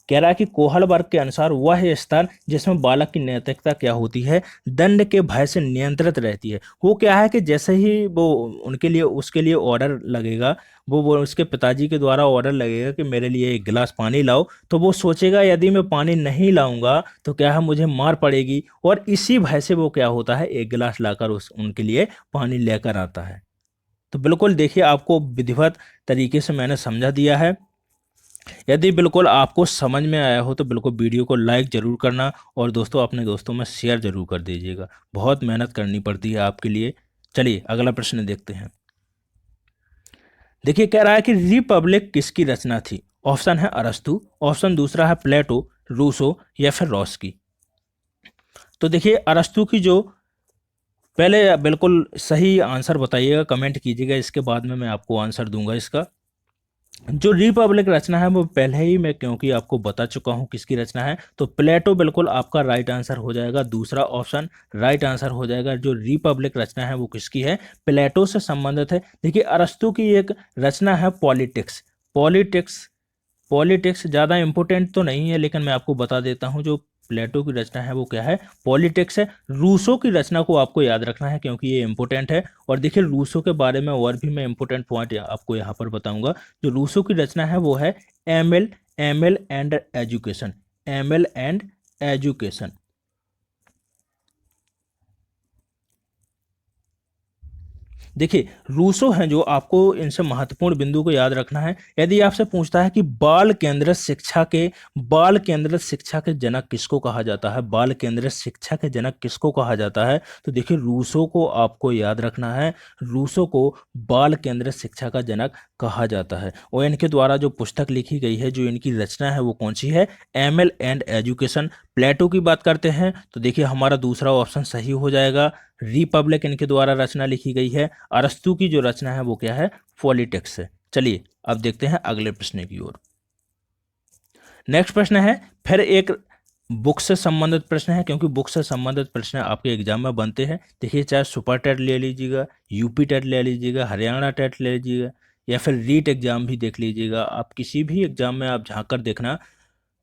कह रहा है कि कोहल वर्ग के अनुसार वह स्तर जिसमें बालक की नैतिकता क्या होती है, दंड के भय से नियंत्रित रहती है। वो क्या है कि जैसे ही वो उनके लिए, उसके लिए ऑर्डर लगेगा, वो उसके पिताजी के द्वारा ऑर्डर लगेगा कि मेरे लिए 1 गिलास पानी लाओ, तो वो सोचेगा यदि मैं पानी नहीं लाऊंगा तो क्या है, मुझे मार पड़ेगी। और इसी भय से वो क्या होता है, 1 गिलास लाकर उनके लिए पानी लेकर आता है। तो बिल्कुल देखिए, आपको विधिवत तरीके से मैंने समझा दिया है। यदि बिल्कुल आपको समझ में आया हो तो बिल्कुल वीडियो को लाइक जरूर करना, और दोस्तों अपने दोस्तों में शेयर जरूर कर दीजिएगा। बहुत मेहनत करनी पड़ती है आपके लिए। चलिए अगला प्रश्न देखते हैं। देखिए कह रहा है कि रिपब्लिक किसकी रचना थी? ऑप्शन है अरस्तु, ऑप्शन दूसरा है प्लेटो, रूसो या फिर रॉस्की। तो देखिए अरस्तु की जो, पहले बिल्कुल सही आंसर बताइएगा, कमेंट कीजिएगा, इसके बाद में मैं आपको आंसर दूंगा इसका। जो रिपब्लिक रचना है वो पहले ही मैं क्योंकि आपको बता चुका हूं किसकी रचना है, तो प्लेटो बिल्कुल आपका राइट आंसर हो जाएगा। दूसरा ऑप्शन राइट आंसर हो जाएगा। जो रिपब्लिक रचना है वो किसकी है? प्लेटो से संबंधित है। देखिए अरस्तु की एक रचना है पॉलिटिक्स। पॉलिटिक्स, पॉलिटिक्स ज़्यादा इंपॉर्टेंट तो नहीं है, लेकिन मैं आपको बता देता हूँ जो प्लेटो की रचना है वो क्या है, पॉलिटिक्स है। रूसो की रचना को आपको याद रखना है क्योंकि ये इंपॉर्टेंट है। और देखिए रूसो के बारे में और भी मैं इंपॉर्टेंट पॉइंट आपको यहाँ पर बताऊंगा। जो रूसो की रचना है वो है M L and education, M L and education. देखिए रूसो हैं जो, आपको इनसे महत्वपूर्ण बिंदु को याद रखना है। यदि आपसे पूछता है कि बाल केंद्रित शिक्षा के जनक किसको कहा जाता है, बाल केंद्रित शिक्षा के जनक किसको कहा जाता है, तो देखिए रूसो को आपको याद रखना है। रूसो को बाल केंद्रित शिक्षा का जनक कहा जाता है। और इनके द्वारा जो पुस्तक लिखी गई है, जो इनकी रचना है वो कौन सी है? M L and education. Plato की बात करते हैं तो देखिए हमारा दूसरा ऑप्शन सही हो जाएगा। रिपब्लिक इनके द्वारा रचना लिखी गई है। अरस्तु की जो रचना है वो क्या है? पॉलिटिक्स है। चलिए अब देखते हैं अगले प्रश्न की ओर। नेक्स्ट प्रश्न है, फिर एक बुक से संबंधित प्रश्न है, क्योंकि बुक से संबंधित प्रश्न आपके एग्जाम में बनते हैं। देखिए, चाहे सुपर टेट ले लीजिएगा, यूपी टेट ले लीजिएगा, हरियाणा टेट ले लीजिएगा, या फिर रीट एग्जाम भी देख लीजिएगा, आप किसी भी एग्जाम में आप झांक कर देखना,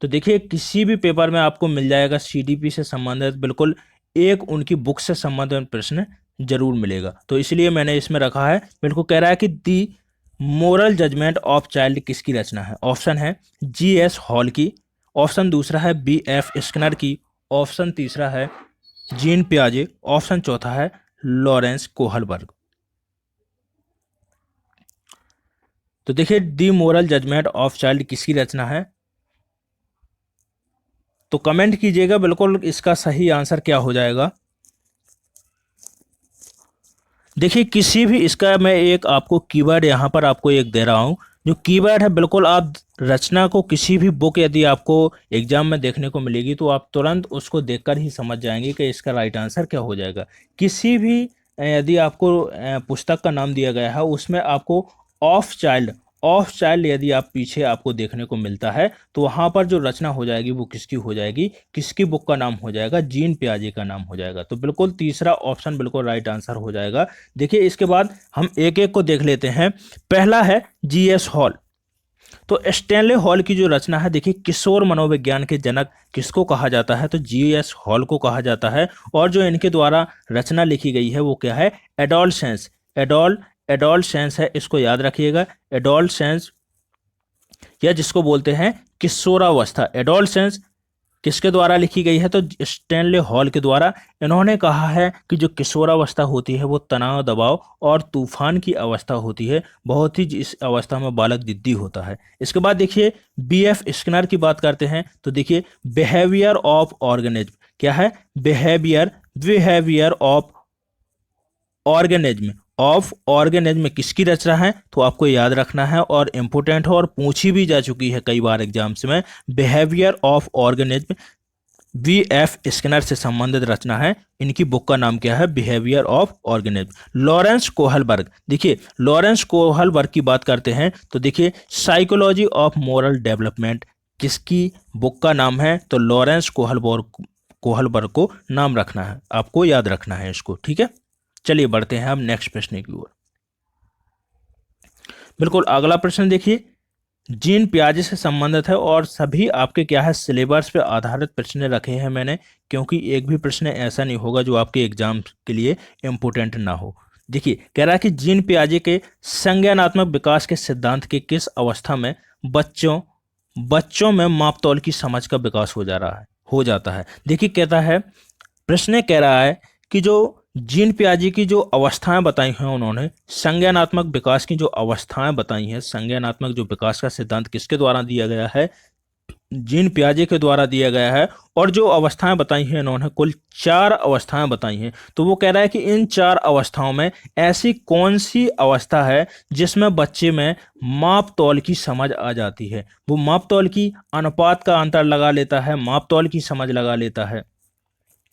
तो देखिए किसी भी पेपर में आपको मिल जाएगा सीडीपी से संबंधित बिल्कुल एक उनकी बुक से संबंधित प्रश्न जरूर मिलेगा। तो इसलिए मैंने इसमें रखा है। बिल्कुल कह रहा है कि दी मोरल जजमेंट ऑफ चाइल्ड किसकी रचना है? ऑप्शन है जी.एस. हॉल की, ऑप्शन दूसरा है बी.एफ. स्किनर की, ऑप्शन तीसरा है जीन पियाजे, ऑप्शन चौथा है लॉरेंस कोहलबर्ग। तो देखिए दी मोरल जजमेंट ऑफ चाइल्ड किसकी रचना है? तो कमेंट कीजिएगा बिल्कुल इसका सही आंसर क्या हो जाएगा। देखिए किसी भी इसका मैं एक आपको कीवर्ड यहाँ पर आपको एक दे रहा हूँ, जो कीवर्ड है बिल्कुल आप रचना को किसी भी बुक यदि आपको एग्जाम में देखने को मिलेगी तो आप तुरंत उसको देखकर ही समझ जाएंगे कि इसका राइट आंसर क्या हो जाएगा। किसी भी यदि आपको पुस्तक का नाम दिया गया है उसमें आपको ऑफ चाइल्ड यदि आप पीछे आपको देखने को मिलता है तो वहाँ पर जो रचना हो जाएगी वो किसकी हो जाएगी, किसकी बुक का नाम हो जाएगा? जीन पियाजे का नाम हो जाएगा। तो बिल्कुल तीसरा ऑप्शन बिल्कुल राइट आंसर हो जाएगा। देखिए इसके बाद हम एक एक को देख लेते हैं। पहला है जी.एस. हॉल। तो स्टैनले हॉल की जो रचना है, देखिए किशोर मनोविज्ञान के जनक किसको कहा जाता है? तो जी.एस. हॉल को कहा जाता है। और जो इनके द्वारा रचना लिखी गई है वो क्या है? एडोलसेंस। एडोलसेंस है, इसको याद रखिएगा। एडोलसेंस या जिसको बोलते हैं किशोरावस्था, एडोलसेंस किसके द्वारा लिखी गई है? तो स्टैनले हॉल के द्वारा। इन्होंने कहा है कि जो किशोरावस्था होती है वो तनाव, दबाव और तूफान की अवस्था होती है। बहुत ही इस अवस्था में बालक जिद्दी होता है। इसके बाद देखिए बी.एफ. स्किनर की बात करते हैं। तो देखिए बिहेवियर ऑफ ऑर्गेनिज्म क्या है? बिहेवियर ऑफ ऑर्गेनिज्म किसकी रचना है? तो आपको याद रखना है और इंपोर्टेंट है और पूछी भी जा चुकी है कई बार एग्जाम्स में। Behaviour of organism BF. Skinner से संबंधित रचना है। इनकी बुक का नाम क्या है? Behaviour of organism. Lawrence Kohlberg, देखिए लॉरेंस कोहलबर्ग की बात करते हैं तो देखिए साइकोलॉजी ऑफ मोरल डेवलपमेंट किसकी बुक का नाम है? तो लॉरेंस कोहलबर्ग को नाम रखना है, आपको याद रखना है इसको, ठीक है। चलिए बढ़ते हैं हम नेक्स्ट प्रश्न की ओर। बिल्कुल अगला प्रश्न देखिए जीन पियाजे से संबंधित है और सभी आपके क्या है सिलेबस पे आधारित प्रश्न रखे हैं मैंने, क्योंकि एक भी प्रश्न ऐसा नहीं होगा जो आपके एग्जाम के लिए इम्पोर्टेंट ना हो। देखिए कह रहा है कि जीन पियाजे के संज्ञानात्मक विकास के सिद्धांत के किस अवस्था में बच्चों में मापतौल की समझ का विकास हो जाता है। देखिए कहता है, प्रश्न कह रहा है कि जो जीन पियाजे की जो अवस्थाएं बताई हैं उन्होंने, संज्ञानात्मक विकास की जो अवस्थाएं बताई हैं, संज्ञानात्मक जो विकास का सिद्धांत किसके द्वारा दिया गया है? जीन पियाजे के द्वारा दिया गया है। और जो अवस्थाएं बताई हैं इन्होंने कुल 4 अवस्थाएं बताई हैं। तो वो कह रहा है कि इन 4 अवस्थाओं में ऐसी कौन सी अवस्था है जिसमें बच्चे में माप तौल की समझ आ जाती है? वो माप तौल की अनुपात का अंतर लगा लेता है, माप तौल की समझ लगा लेता है।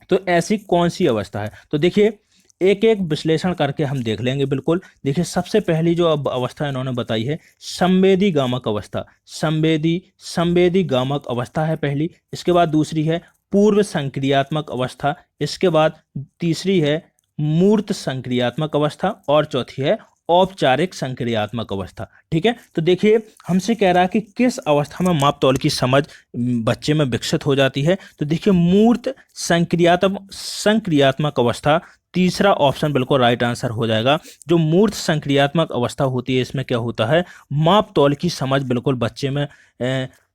तो ऐसी कौन सी अवस्था है? तो देखिए एक एक विश्लेषण करके हम देख लेंगे। बिल्कुल देखिए सबसे पहली जो अब अवस्था इन्होंने बताई है संवेदी गामक अवस्था। संवेदी गामक अवस्था है पहली। इसके बाद दूसरी है पूर्व संक्रियात्मक अवस्था। इसके बाद तीसरी है मूर्त संक्रियात्मक अवस्था और चौथी है औपचारिक संक्रियात्मक अवस्था। ठीक है, तो देखिए हमसे कह रहा है कि किस अवस्था में माप तौल की समझ बच्चे में विकसित हो जाती है। तो देखिए मूर्त संक्रियात्मक अवस्था, तीसरा ऑप्शन बिल्कुल राइट आंसर हो जाएगा। जो मूर्त संक्रियात्मक अवस्था होती है इसमें क्या होता है, माप तौल की समझ बिल्कुल बच्चे में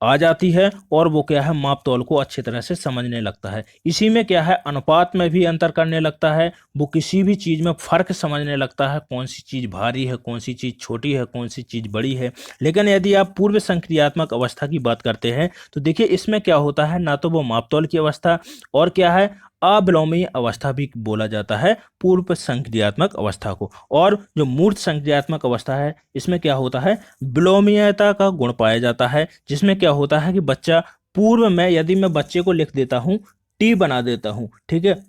आ जाती है और वो क्या है माप तौल को अच्छी तरह से समझने लगता है। इसी में क्या है अनुपात में भी अंतर करने लगता है, वो किसी भी चीज़ में फ़र्क समझने लगता है, कौन सी चीज़ भारी है, कौन सी चीज़ छोटी है, कौन सी चीज़ बड़ी है। लेकिन यदि आप पूर्व संक्रियात्मक अवस्था की बात करते हैं तो देखिए इसमें क्या होता है, ना तो वो माप तौल की अवस्था और क्या है अविलोमीय अवस्था भी बोला जाता है पूर्व संक्रियात्मक अवस्था को। और जो मूर्त संक्रियात्मक अवस्था है इसमें क्या होता है विलोमीयता का गुण पाया जाता है, जिसमें क्या होता है कि बच्चा पूर्व में यदि मैं बच्चे को लिख देता हूं टी बना देता हूं, ठीक है,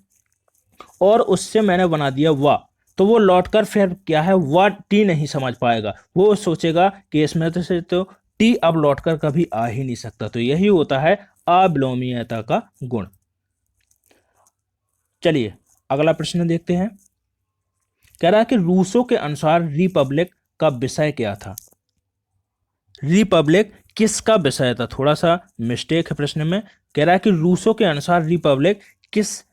और उससे मैंने बना दिया वाह, तो वो लौटकर फिर क्या है वाह टी नहीं समझ पाएगा। वो सोचेगा कि इसमें से तो टी अब लौटकर कभी आ ही नहीं सकता। तो यही होता है अविलोमीयता का गुण। चलिए अगला प्रश्न देखते हैं। कह रहा है कि रूसो के अनुसार रिपब्लिक का विषय क्या था। रिपब्लिक किसका विषय था, थोड़ा सा मिस्टेक है प्रश्न में। कह रहा है कि रूसो के अनुसार रिपब्लिक किस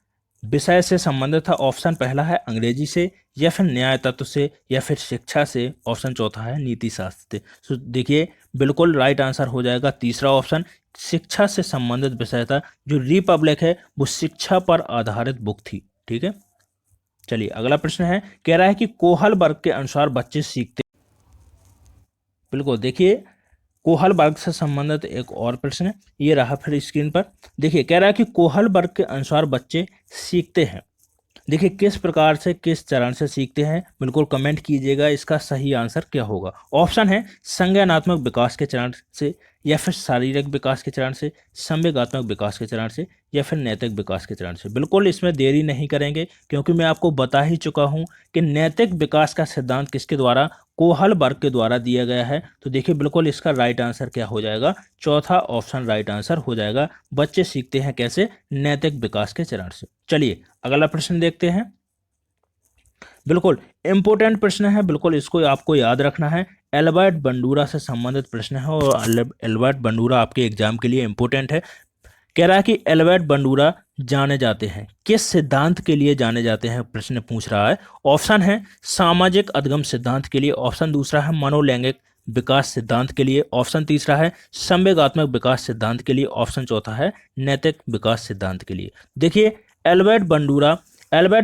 विषय से संबंधित था। ऑप्शन पहला है अंग्रेजी से, या फिर न्याय तत्व से, या फिर शिक्षा से। ऑप्शन चौथा है नीति शास्त्र से। तो देखिए बिल्कुल राइट आंसर हो जाएगा तीसरा ऑप्शन, शिक्षा से संबंधित विषय था। जो रिपब्लिक है वो शिक्षा पर आधारित बुक थी। ठीक है, चलिए अगला प्रश्न है। कह रहा है कि कोहल वर्ग के अनुसार बच्चे सीखते। बिल्कुल देखिए कोहल वर्ग से संबंधित एक और प्रश्न है, ये रहा फिर स्क्रीन पर। देखिए कह रहा है कि कोहल वर्ग के अनुसार बच्चे सीखते हैं। देखिए किस प्रकार से, किस चरण से सीखते हैं, बिल्कुल कमेंट कीजिएगा इसका सही आंसर क्या होगा। ऑप्शन है संज्ञानात्मक विकास के चरण से, या फिर शारीरिक विकास के चरण से, संवेगात्मक विकास के चरण से, या फिर नैतिक विकास के चरण से। बिल्कुल इसमें देरी नहीं करेंगे, क्योंकि मैं आपको बता ही चुका हूं कि नैतिक विकास का सिद्धांत किसके द्वारा, कोहल वर्ग के द्वारा दिया गया है। तो देखिए बिल्कुल इसका राइट आंसर क्या हो जाएगा, चौथा ऑप्शन राइट आंसर हो जाएगा। बच्चे सीखते हैं कैसे, नैतिक विकास के चरण से। चलिए अगला प्रश्न देखते हैं। बिल्कुल इंपोर्टेंट प्रश्न है, बिल्कुल इसको आपको याद रखना है। एल्बर्ट बंडूरा से संबंधित प्रश्न है, और एल्बर्ट बंडूरा आपके एग्जाम के लिए इंपोर्टेंट है। कह रहा है कि एल्बर्ट बंडूरा जाने जाते हैं किस सिद्धांत के लिए जाने जाते हैं, प्रश्न पूछ रहा है। ऑप्शन है सामाजिक अधिगम सिद्धांत के लिए, ऑप्शन दूसरा है मनोलैंगिक विकास सिद्धांत के लिए, ऑप्शन तीसरा है संवेगात्मक विकास सिद्धांत के लिए, ऑप्शन चौथा है नैतिक विकास सिद्धांत के लिए। देखिए एल्बर्ट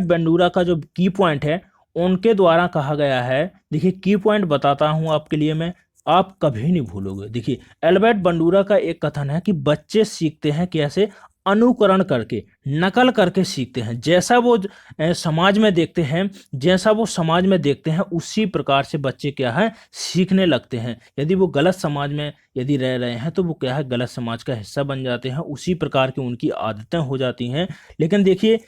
बंडूरा का जो की पॉइंट है उनके द्वारा कहा गया है। देखिए की पॉइंट बताता हूं आपके लिए मैं, आप कभी नहीं भूलोगे। देखिए एल्बर्ट बंडूरा का एक कथन है कि बच्चे सीखते हैं कैसे, अनुकरण करके, नकल करके सीखते हैं। जैसा वो समाज में देखते हैं, जैसा वो समाज में देखते हैं उसी प्रकार से बच्चे क्या है, सीखने लगते हैं। यदि वो गलत समाज में यदि रह रहे हैं तो वो क्या है, गलत समाज का हिस्सा बन जाते हैं, उसी प्रकार की उनकी आदतें हो जाती हैं। लेकिन देखिए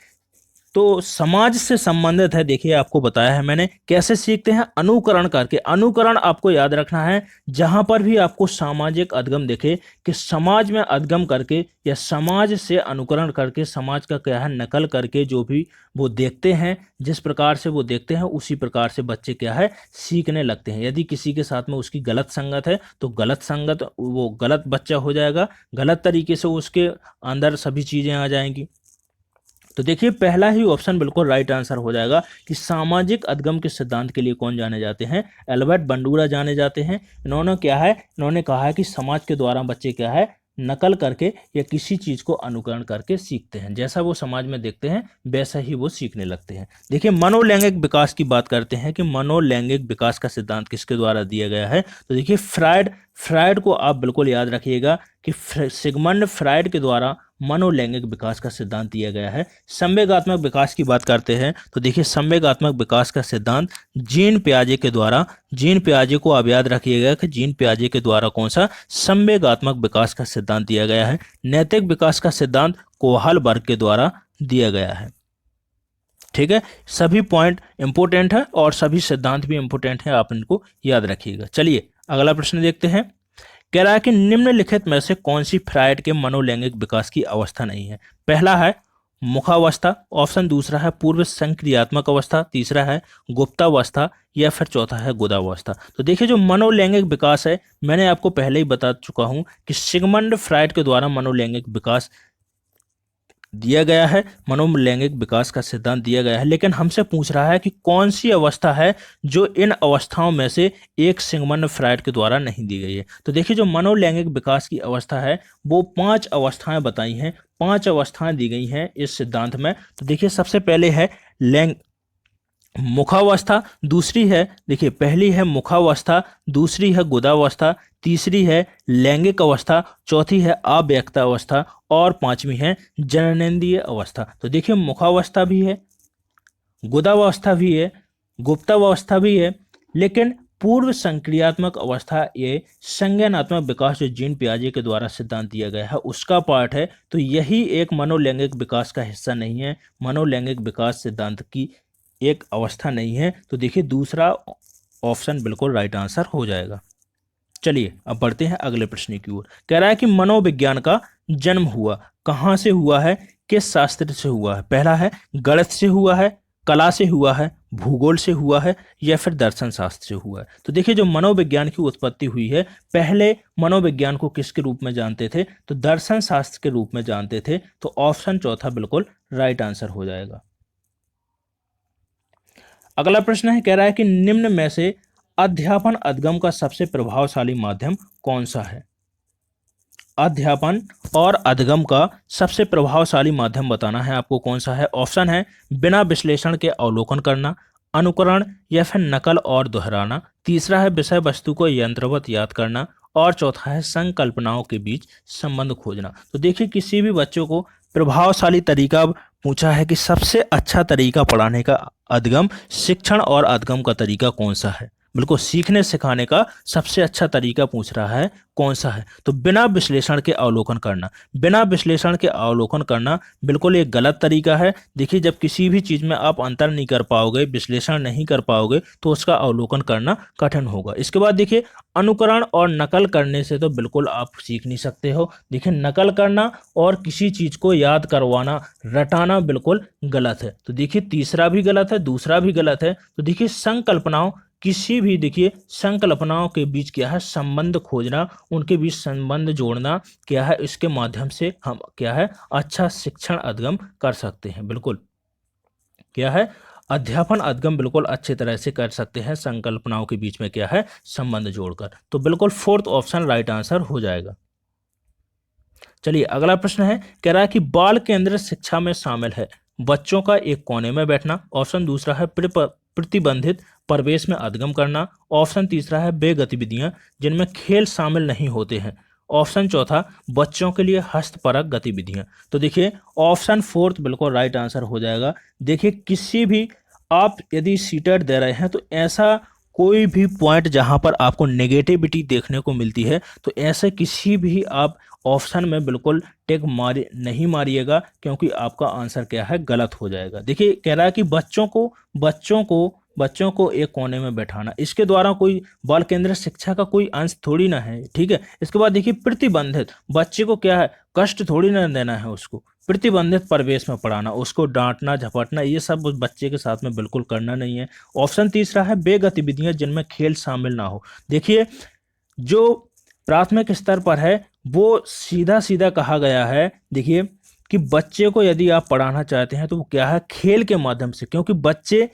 तो समाज से संबंधित है। देखिए आपको बताया है मैंने कैसे सीखते हैं, अनुकरण करके। अनुकरण आपको याद रखना है, जहां पर भी आपको सामाजिक अधिगम दिखे कि समाज में अधिगम करके या समाज से अनुकरण करके, समाज का क्या है नकल करके, जो भी वो देखते हैं, जिस प्रकार से वो देखते हैं उसी प्रकार से बच्चे क्या है सीखने लगते हैं। यदि किसी के साथ में उसकी गलत संगत है तो गलत संगत, वो गलत बच्चा हो जाएगा, गलत तरीके से उसके अंदर सभी चीजें आ जाएंगी। तो देखिए पहला ही ऑप्शन बिल्कुल राइट आंसर हो जाएगा कि सामाजिक अधिगम के सिद्धांत के लिए कौन जाने जाते हैं, एल्बर्ट बंडूरा जाने जाते हैं। इन्होंने क्या है, इन्होंने कहा है कि समाज के द्वारा बच्चे क्या है नकल करके या किसी चीज को अनुकरण करके सीखते हैं, जैसा वो समाज में देखते हैं वैसा ही वो सीखने लगते हैं। देखिए मनोलैंगिक विकास की बात करते हैं कि मनोलैंगिक विकास का सिद्धांत किसके द्वारा दिया गया है। तो देखिए फ्राइड को आप बिल्कुल याद रखिएगा कि सिगमंड फ्राइड के द्वारा मनोलैंगिक विकास का सिद्धांत दिया गया है। संवेगात्मक विकास की बात करते हैं तो देखिए संवेगात्मक विकास का सिद्धांत जीन पियाजे के द्वारा, जीन पियाजे को आप याद रखिएगा कि जीन पियाजे के द्वारा कौन सा संवेगात्मक विकास का सिद्धांत दिया गया है। नैतिक विकास का सिद्धांत कोहल वर्ग के द्वारा दिया गया है। ठीक है, सभी पॉइंट इंपोर्टेंट है और सभी सिद्धांत भी इंपोर्टेंट है, आप इनको याद रखिएगा। चलिए अगला प्रश्न देखते हैं। कह रहा है कि निम्नलिखित में से कौन सी फ्राइड के मनोलैंगिक विकास की अवस्था नहीं है। पहला है मुखावस्था, ऑप्शन दूसरा है पूर्व संक्रियात्मक अवस्था, तीसरा है गुप्तावस्था, या फिर चौथा है गुदावस्था। तो देखिए जो मनोलैंगिक विकास है मैंने आपको पहले ही बता चुका हूं कि सिगमंड फ्राइड के द्वारा मनोलैंगिक विकास दिया गया है, मनोलैंगिक विकास का सिद्धांत दिया गया है। लेकिन हमसे पूछ रहा है कि कौन सी अवस्था है जो इन अवस्थाओं में से एक सिगमंड फ्राइड के द्वारा नहीं दी गई है। तो देखिए जो मनोलैंगिक विकास की अवस्था है वो 5 अवस्थाएं बताई हैं, 5 अवस्थाएं दी गई हैं इस सिद्धांत में। तो देखिए सबसे पहले है मुखावस्था, दूसरी है, देखिए पहली है मुखावस्था, दूसरी है गुदावस्था, तीसरी है लैंगिक अवस्था, चौथी है अव्यक्ता अवस्था, और पांचवी है जननेंद्रिय अवस्था। तो देखिए मुखावस्था भी है, गुदावस्था भी है, गुप्तावस्था भी है, लेकिन पूर्व संक्रियात्मक अवस्था ये संज्ञानात्मक विकास जो जीन पियाजे के द्वारा सिद्धांत दिया गया है उसका पार्ट है। तो यही एक मनोलैंगिक विकास का हिस्सा नहीं है, मनोलैंगिक विकास सिद्धांत की एक अवस्था नहीं है। तो देखिए दूसरा ऑप्शन बिल्कुल राइट आंसर हो जाएगा। चलिए अब बढ़ते हैं अगले प्रश्न की ओर। कह रहा है कि मनोविज्ञान का जन्म हुआ, कहाँ से हुआ है, किस शास्त्र से हुआ है? पहला है गणित से हुआ है, कला से हुआ है, भूगोल से हुआ है, या फिर दर्शन शास्त्र से हुआ है? तो देखिए जो मनोविज्ञान की उत्पत्ति हुई है, पहले मनोविज्ञान को किसके रूप में जानते थे? तो दर्शन शास्त्र के रूप में जानते थे। तो ऑप्शन चौथा बिल्कुल राइट आंसर हो जाएगा। अगला प्रश्न है, कह रहा है कि निम्न में से अध्यापन अध्ययन का सबसे प्रभावशाली माध्यम कौन सा है? अध्यापन और अध्ययन का सबसे प्रभावशाली माध्यम बताना है आपको, कौन सा है? ऑप्शन है बिना विश्लेषण के अवलोकन करना, अनुकरण या फिर नकल और दोहराना, तीसरा है विषय वस्तु को यंत्रवत याद करना, और चौथा है संकल्पनाओं के बीच संबंध खोजना। तो देखिए किसी भी बच्चों को प्रभावशाली तरीका पूछा है कि सबसे अच्छा तरीका पढ़ाने का अध्ययन, शिक्षण और अध्ययन का तरीका कौन सा है? बिल्कुल सीखने सिखाने का सबसे अच्छा तरीका पूछ रहा है, कौन सा है? तो बिना विश्लेषण के अवलोकन करना। बिना विश्लेषण के अवलोकन करना बिल्कुल एक गलत तरीका है। देखिए जब किसी भी चीज में आप अंतर नहीं कर पाओगे, विश्लेषण नहीं कर पाओगे, तो उसका अवलोकन करना कठिन होगा। इसके बाद देखिए अनुकरण और नकल करने से तो बिल्कुल आप सीख नहीं सकते हो। देखिए नकल करना और किसी चीज को याद करवाना, रटाना बिल्कुल गलत है। तो देखिए तीसरा भी गलत है, दूसरा भी गलत है। तो देखिए संकल्पनाओं, किसी भी देखिए संकल्पनाओं के बीच क्या है, संबंध खोजना, उनके बीच संबंध जोड़ना क्या है, इसके माध्यम से हम क्या है, अच्छा शिक्षण अध्ययन कर सकते हैं। बिल्कुल क्या है, अध्यापन अध्ययन बिल्कुल अच्छे तरह से कर सकते हैं संकल्पनाओं के बीच में क्या है, संबंध जोड़कर। तो बिल्कुल फोर्थ ऑप्शन राइट आंसर हो जाएगा। चलिए अगला प्रश्न है, कह रहा है कि बाल केंद्रित शिक्षा में शामिल है बच्चों का एक कोने में बैठना, ऑप्शन दूसरा है प्रतिबंधित परिवेश में अध्ययन करना, ऑप्शन तीसरा है वे गतिविधियां जिनमें खेल शामिल नहीं होते हैं, ऑप्शन चौथा बच्चों के लिए हस्तपरक गतिविधियां। तो देखिए ऑप्शन फोर्थ बिल्कुल राइट आंसर हो जाएगा। देखिए किसी भी आप यदि सीटेट दे रहे हैं तो ऐसा कोई भी पॉइंट जहां पर आपको नेगेटिविटी देखने को मिलती है, तो ऐसे किसी भी आप ऑप्शन में बिल्कुल टिक नहीं मारिएगा, क्योंकि आपका आंसर क्या है, गलत हो जाएगा। देखिए कह रहा है कि बच्चों को एक कोने में बैठाना, इसके द्वारा कोई बाल केंद्रित शिक्षा का कोई अंश थोड़ी ना है, ठीक है। इसके बाद देखिए प्रतिबंधित, बच्चे को क्या है, कष्ट थोड़ी ना देना है उसको, प्रतिबंधित परिवेश में पढ़ाना, उसको डांटना झपटना, ये सब उस बच्चे के साथ में बिल्कुल करना नहीं है। ऑप्शन तीसरा है वे गतिविधियां जिनमें खेल शामिल ना हो। देखिए जो प्राथमिक स्तर पर है वो सीधा सीधा कहा गया है, देखिए कि बच्चे को यदि आप पढ़ाना चाहते हैं तो वो क्या है, खेल के माध्यम से, क्योंकि बच्चे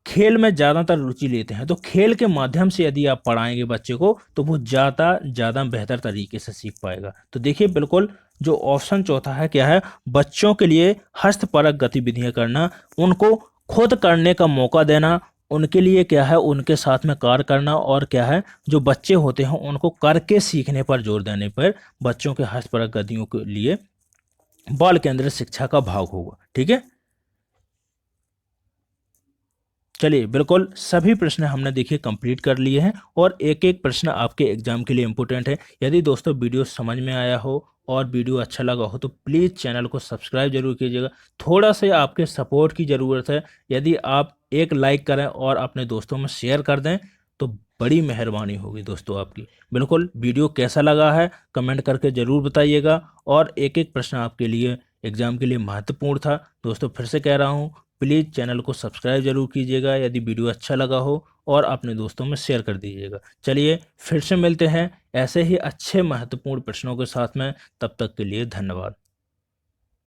खेल में ज़्यादातर रुचि लेते हैं। तो खेल के माध्यम से यदि आप पढ़ाएंगे बच्चे को तो वो ज़्यादा बेहतर तरीके से सीख पाएगा। तो देखिए बिल्कुल जो ऑप्शन चौथा है क्या है, बच्चों के लिए हस्तपरक गतिविधियां करना, उनको खुद करने का मौका देना, उनके लिए क्या है, उनके साथ में कार्य करना, और क्या है जो बच्चे होते हैं उनको करके सीखने पर जोर देने पर बच्चों के हस्तपरक गतियों के लिए बाल केंद्रित शिक्षा का भाग होगा। ठीक है, चलिए बिल्कुल सभी प्रश्न हमने देखिए कंप्लीट कर लिए हैं, और एक एक प्रश्न आपके एग्जाम के लिए इम्पोर्टेंट है। यदि दोस्तों वीडियो समझ में आया हो और वीडियो अच्छा लगा हो तो प्लीज़ चैनल को सब्सक्राइब जरूर कीजिएगा। थोड़ा सा आपके सपोर्ट की ज़रूरत है, यदि आप एक लाइक करें और अपने दोस्तों में शेयर कर दें तो बड़ी मेहरबानी होगी दोस्तों आपकी। बिल्कुल वीडियो कैसा लगा है कमेंट करके ज़रूर बताइएगा, और एक एक प्रश्न आपके लिए एग्जाम के लिए महत्वपूर्ण था। दोस्तों फिर से कह रहा हूँ, प्लीज़ चैनल को सब्सक्राइब जरूर कीजिएगा यदि वीडियो अच्छा लगा हो, और अपने दोस्तों में शेयर कर दीजिएगा। चलिए फिर से मिलते हैं ऐसे ही अच्छे महत्वपूर्ण प्रश्नों के साथ में, तब तक के लिए धन्यवाद।